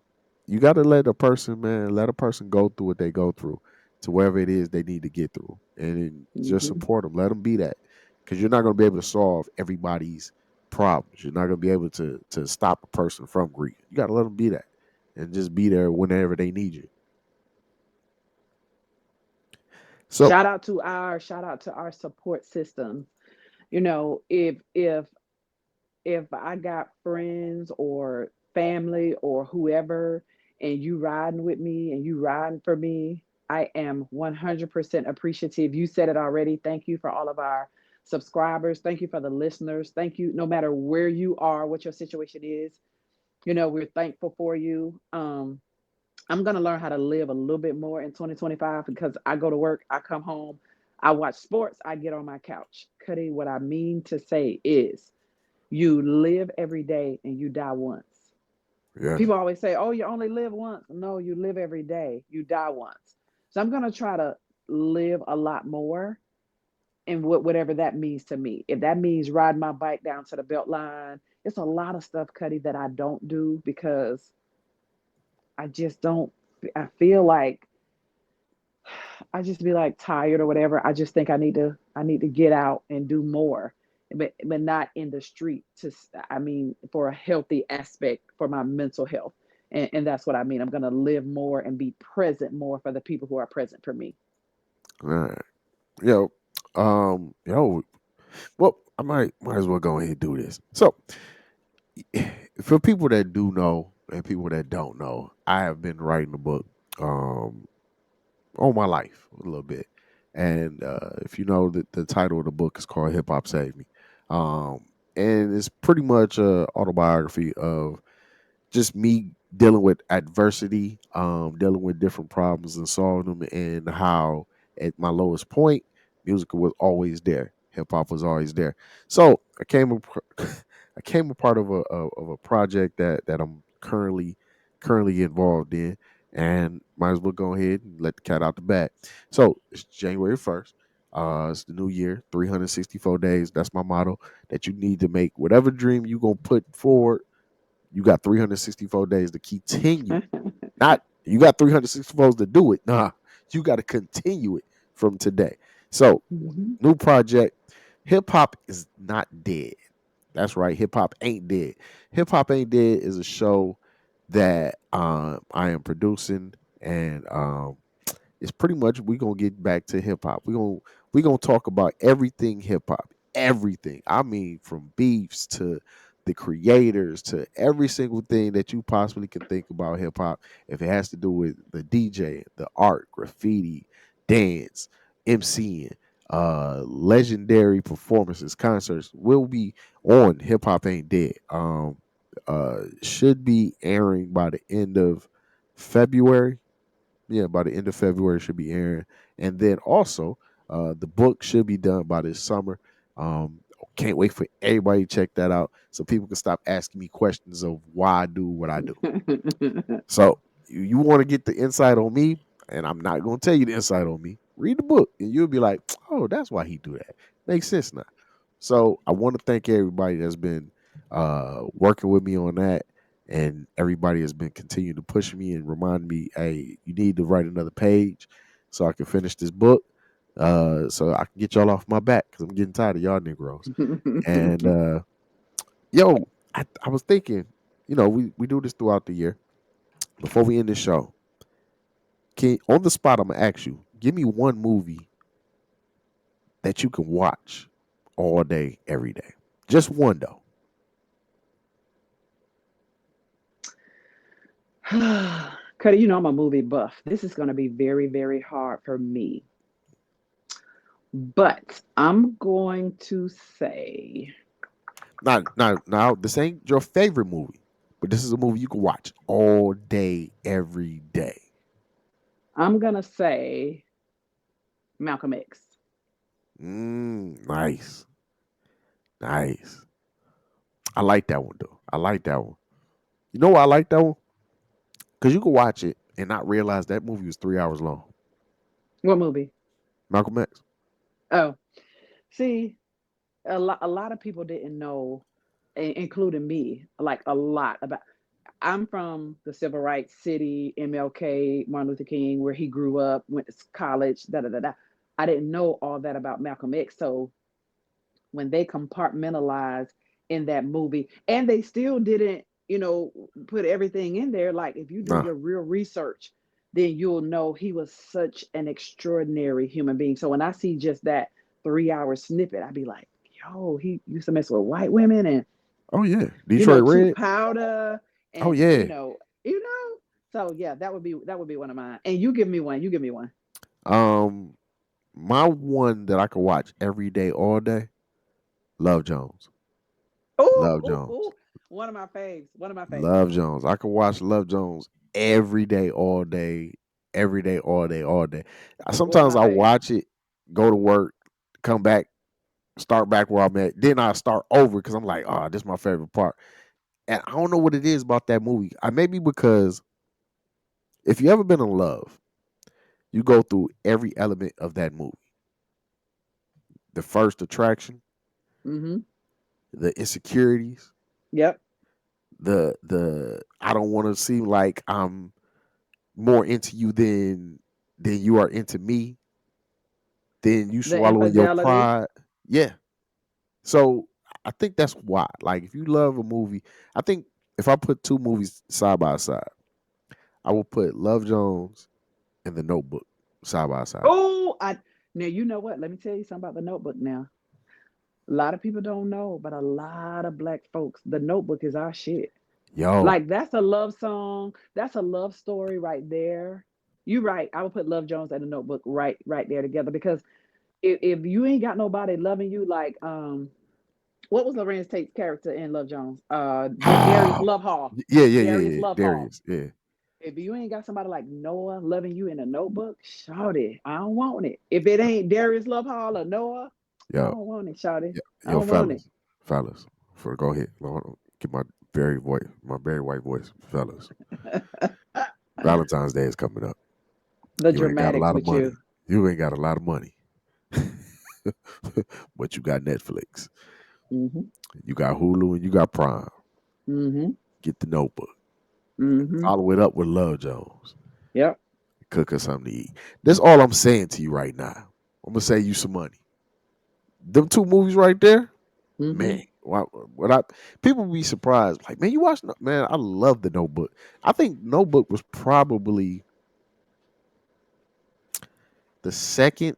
you got to let a person, man, let a person go through what they go through to wherever it is they need to get through, and then just Mm-hmm. support them. Let them be that, because you're not going to be able to solve everybody's problems. You're not going to be able to stop a person from grief. You got to let them be that, and just be there whenever they need you. So, Shout out to our support systems. You know, if I got friends or family or whoever, and you riding with me and you riding for me, I am 100% appreciative. You said it already. Thank you for all of our subscribers. Thank you for the listeners. Thank you, no matter where you are, what your situation is. You know, we're thankful for you. I'm gonna learn how to live a little bit more in 2025 because I go to work, I come home, I watch sports, I get on my couch. Cuddy, what I mean to say is you live every day and you die once. yes, People always say, "Oh, you only live once." No, you live every day, you die once. So I'm going to try to live a lot more and whatever that means to me. If that means riding my bike down to the belt line, it's a lot of stuff, Cuddy, that I don't do because I just don't. I feel like I just be like tired or whatever. I just think I need to get out and do more, but not in the street. I mean, for a healthy aspect for my mental health, and that's what I mean. I'm gonna live more and be present more for the people who are present for me. all right, yo, yo, well, I might as well go ahead and do this. So, for people that do know and people that don't know, I have been writing a book. Um, all my life a little bit. And if you know the title of the book is called Hip Hop Saved Me. And it's pretty much a autobiography of just me dealing with adversity, dealing with different problems and solving them, and how at my lowest point, music was always there. Hip hop was always there. So I came a part of a project that I'm currently involved in, and might as well go ahead and let the cat out the bag. So it's January 1st. It's the new year, 364 days. That's my motto. That you need to make whatever dream you gonna put forward, you got 364 days to continue. Not you got 364 to do it. Nah, you got to continue it from today. So, Mhm. new project. Hip hop is not dead. That's right. Hip hop ain't dead. Hip hop ain't dead is a show that I am producing, and it's pretty much we gonna get back to hip hop. We gonna talk about everything hip hop, everything. I mean, from beefs to the creators to every single thing that you possibly can think about hip hop. If it has to do with the DJ, the art, graffiti, dance, MCing, legendary performances, concerts, will be on Hip Hop Ain't Dead. Should be airing by the end of February. Yeah, by the end of February it should be airing, and then also the book should be done by this summer. Can't wait for everybody to check that out so people can stop asking me questions of why I do what I do. So you want to get the insight on me, and I'm not going to tell you the insight on me. Read the book, and you'll be like, "Oh, that's why he do that. Makes sense now." So I want to thank everybody that's been working with me on that, and everybody has been continuing to push me and remind me, "Hey, you need to write another page so I can finish this book, so I can get y'all off my back because I'm getting tired of y'all Negroes." And yo, I was thinking, we do this throughout the year. Before we end the show, on the spot, I'm gonna ask you, give me one movie that you can watch all day, every day. Just one though. Cuddy, you know I'm a movie buff. This is going to be very, very hard for me. But I'm going to say, Now, this ain't your favorite movie, but this is a movie you can watch all day, every day. I'm going to say Malcolm X. Nice, nice. I like that one though. I like that one. You know why I like that one? Because you can watch it and not realize that movie was 3 hours long. What movie? Malcolm X. Oh, see, a lot of people didn't know, including me, like a lot about. I'm from the civil rights city, MLK, Martin Luther King, where he grew up, went to college, da da da da. I didn't know all that about Malcolm X. So when they compartmentalized in that movie, and they still didn't, put everything in there. Like if you do Nah. your real research, then you'll know he was such an extraordinary human being. So when I see just that 3 hour snippet, I'd be like, yo, he used to mess with white women and Oh yeah. Detroit Too Red. Powder Oh and yeah. you know. So yeah, that would be one of mine. And you give me one. You give me one. Um, my one that I could watch every day, all day. Love Jones. Oh, Love oh, Jones. oh. One of my faves. One of my faves. Love Jones. I could watch Love Jones every day, all day, every day, all day, all day. One of Sometimes my I faves. watch it, go to work, come back, start back where I'm at. Then I start over because I'm like, oh, this is my favorite part. And I don't know what it is about that movie. I maybe because if you ever been in love, you go through every element of that movie. The first attraction, Mm-hmm. the insecurities, Yep. the I don't want to seem like I'm more into you than you are into me, then you The swallowing your infidelity. pride. Yeah. So I think that's why. Like if you love a movie, I think if I put two movies side by side, I will put Love Jones and The Notebook side by side. Oh, I now you know what? Let me tell you something about the notebook now. A lot of people don't know, but a lot of black folks, the notebook is our shit. Yo, Like that's a love song. That's a love story right there. You right. I would put Love Jones and the Notebook right there together because if you ain't got nobody loving you like what was Lorenz Tate's character in Love Jones? Darius yeah, Love Hall. yeah, yeah, Darius yeah. Love Hall. Darius, yeah. If you ain't got somebody like Noah loving you in a notebook, shawty, I don't want it. If it ain't Darius Love Hall or Noah, I Yo, don't want it, shawty. I yo, don't want it. fellas, for go ahead. Hold on, get my very white voice, fellas. Valentine's Day is coming up. The You ain't got a dramatics lot of with you. money. You ain't got a lot of money, but you got Netflix, Mm-hmm. you got Hulu, and you got Prime. Mm-hmm. Get the Notebook. Mm-hmm. Follow it up with Love Jones. Yep. Cook us something to eat. That's all I'm saying to you right now. I'm gonna save you some money. Them two movies right there, Mm-hmm. man. What I people be surprised, like, man, you watch man. I love the Notebook. I think Notebook was probably the second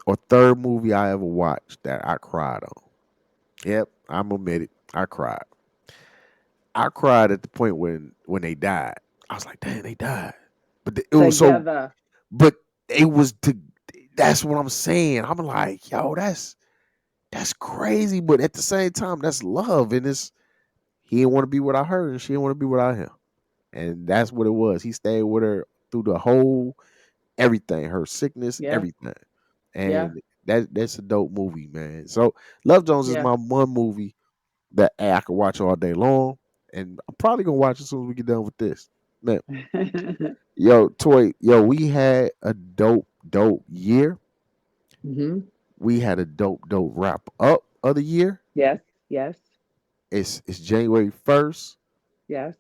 or third movie I ever watched that I cried on. Yep, I'm admit it. I cried. I cried at the point when they died. I was like, damn, they died. But it was so. Together. But it was to. That's what I'm saying. I'm like, yo, that's crazy. But at the same time, that's love, and it's he didn't want to be without her, and she didn't want to be without him, and that's what it was. He stayed with her through the whole everything, her sickness, Yeah. everything, Yeah. and that's a dope movie, man. So Love Jones is Yeah. my one movie that I could watch all day long, and I'm probably gonna watch it as soon as we get done with this. Man, yo, Toy, yo, we had a dope year. hmm We had a dope wrap up of the year. Yes. Yes. It's January 1st. Yes.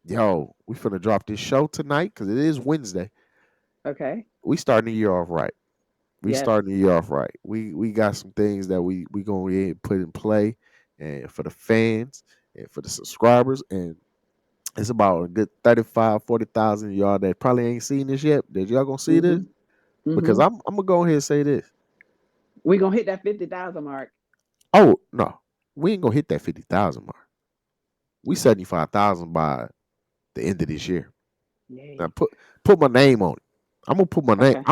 Yo, we finna drop this show tonight because it is Wednesday. Okay. We starting the year off right. We Yes. starting the year off right. We got some things that we gonna put in play, and for the fans and for the subscribers, and it's about a good 35, 40,000 of y'all that probably ain't seen this yet. That y'all gonna see this? hmm hmm Because I'm gonna go ahead and say this. We gonna hit that 50,000 mark. Oh no, we ain't gonna hit that 50,000 mark. We 75,000 by the end of this year. Now Yay. put my name on it. I'm gonna put my name. Okay.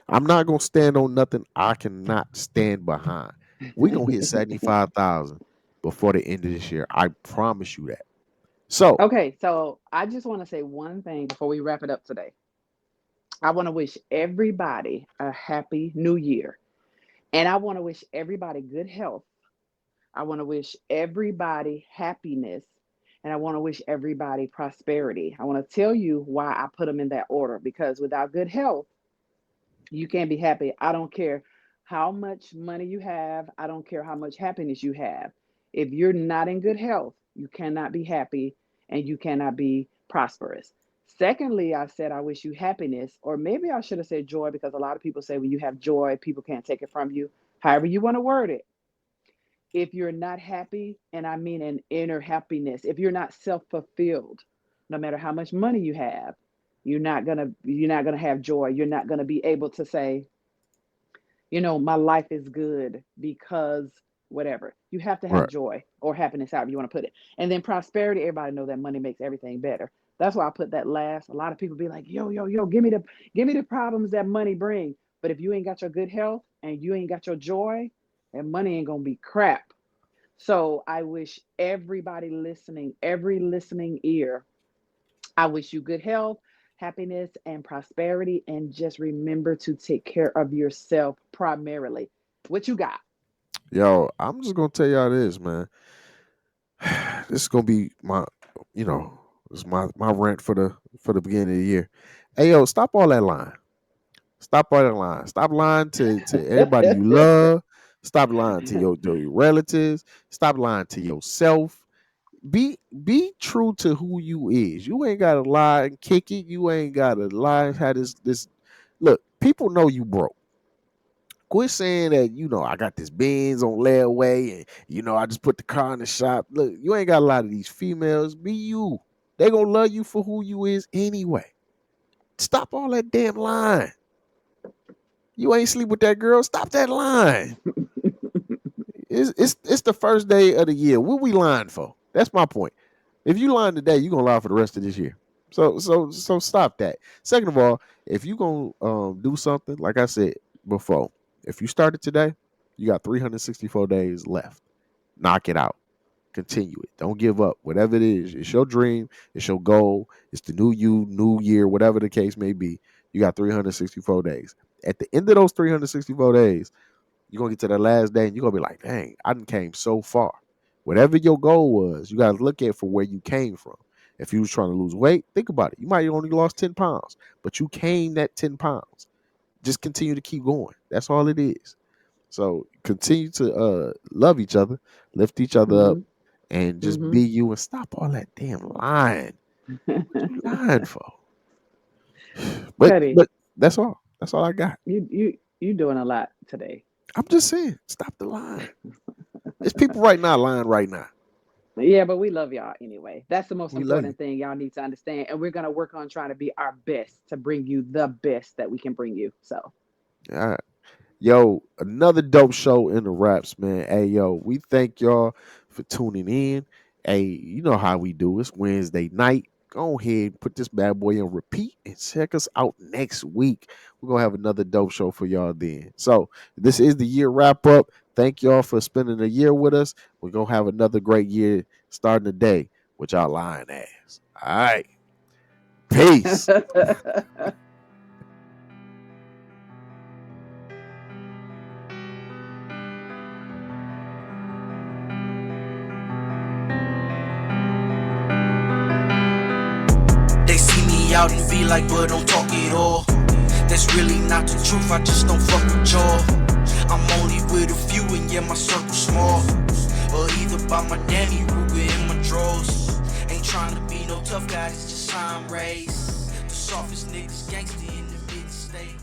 I'm not gonna stand on nothing I cannot stand behind. We gonna hit 75,000 before the end of this year. I promise you that. So Okay, so I just want to say one thing before we wrap it up today. I want to wish everybody a happy new year. And I want to wish everybody good health. I want to wish everybody happiness. And I want to wish everybody prosperity. I want to tell you why I put them in that order because without good health, you can't be happy. I don't care how much money you have, I don't care how much happiness you have. If you're not in good health, you cannot be happy and you cannot be prosperous. Secondly, I said I wish you happiness, or maybe I should have said joy because a lot of people say when you have joy, people can't take it from you. However, you want to word it. If you're not happy, and I mean an inner happiness, if you're not self-fulfilled, no matter how much money you have, you're not gonna have joy. You're not gonna be able to say, my life is good because whatever. You have to have right, joy or happiness, however you want to put it. And then prosperity, everybody know that money makes everything better. That's why I put that last. A lot of people be like, yo, yo, yo, give me the problems that money bring. But if you ain't got your good health and you ain't got your joy, that money ain't gonna be crap. So I wish everybody listening, every listening ear, I wish you good health, happiness, and prosperity. And just remember to take care of yourself primarily. What you got? yo, I'm just gonna tell y'all this, man. This is gonna be my, you know, this my rant for the beginning of the year. Hey, yo, stop all that lying. Stop all that lying. Stop lying to everybody you love. Stop lying to your relatives. Stop lying to yourself. Be true to who you is. You ain't gotta lie and kick it. You ain't gotta lie and have this. Look, people know you broke. Quit saying that, I got this Benz on layaway and, I just put the car in the shop. Look, you ain't got a lot of these females. Be you. They gonna love you for who you is anyway. Stop all that damn lying. You ain't sleep with that girl. Stop that lying. It's the first day of the year. What we lying for? That's my point. If you lying today, you gonna lie for the rest of this year. So stop that. Second of all, if you gonna do something, like I said before, if you started today, you got 364 days left. Knock it out. Continue it. Don't give up. Whatever it is, it's your dream, it's your goal, it's the new you, new year, whatever the case may be. You got 364 days. At the end of those 364 days, you're gonna get to the last day and you're gonna be like, dang, I done came so far. Whatever your goal was, you gotta look at for where you came from. If you was trying to lose weight, think about it. You might have only lost 10 pounds, but you came that 10 pounds. Just continue to keep going. That's all it is. So continue to love each other, lift each other up, Hmm. and just Hmm. be you and stop all that damn lying. What you lying for? But Cuddy, but that's all. That's all I got. you doing a lot today. I'm just saying, stop the lying. There's people right now lying right now. Yeah, but we love y'all anyway. That's the most We love you. important thing y'all need to understand. And we're gonna work on trying to be our best to bring you the best that we can bring you. So All right. Yo, another dope show in the raps, man. Hey, yo, we thank y'all for tuning in. Hey, you know how we do. It's Wednesday night. Go ahead, put this bad boy on repeat and check us out next week. We're going to have another dope show for y'all then. So, this is the year wrap up. Thank y'all for spending a year with us. We're going to have another great year starting today with y'all lying ass. All right. Peace. They see me out in V like, but don't talk it all. That's really not the truth, I just don't fuck with y'all. I'm only with a few and yeah, my circle small. Or either by my Danny Ruger in my drawers. Ain't trying to be no tough guy, it's just time raised. The softest niggas gangster in the mid-state.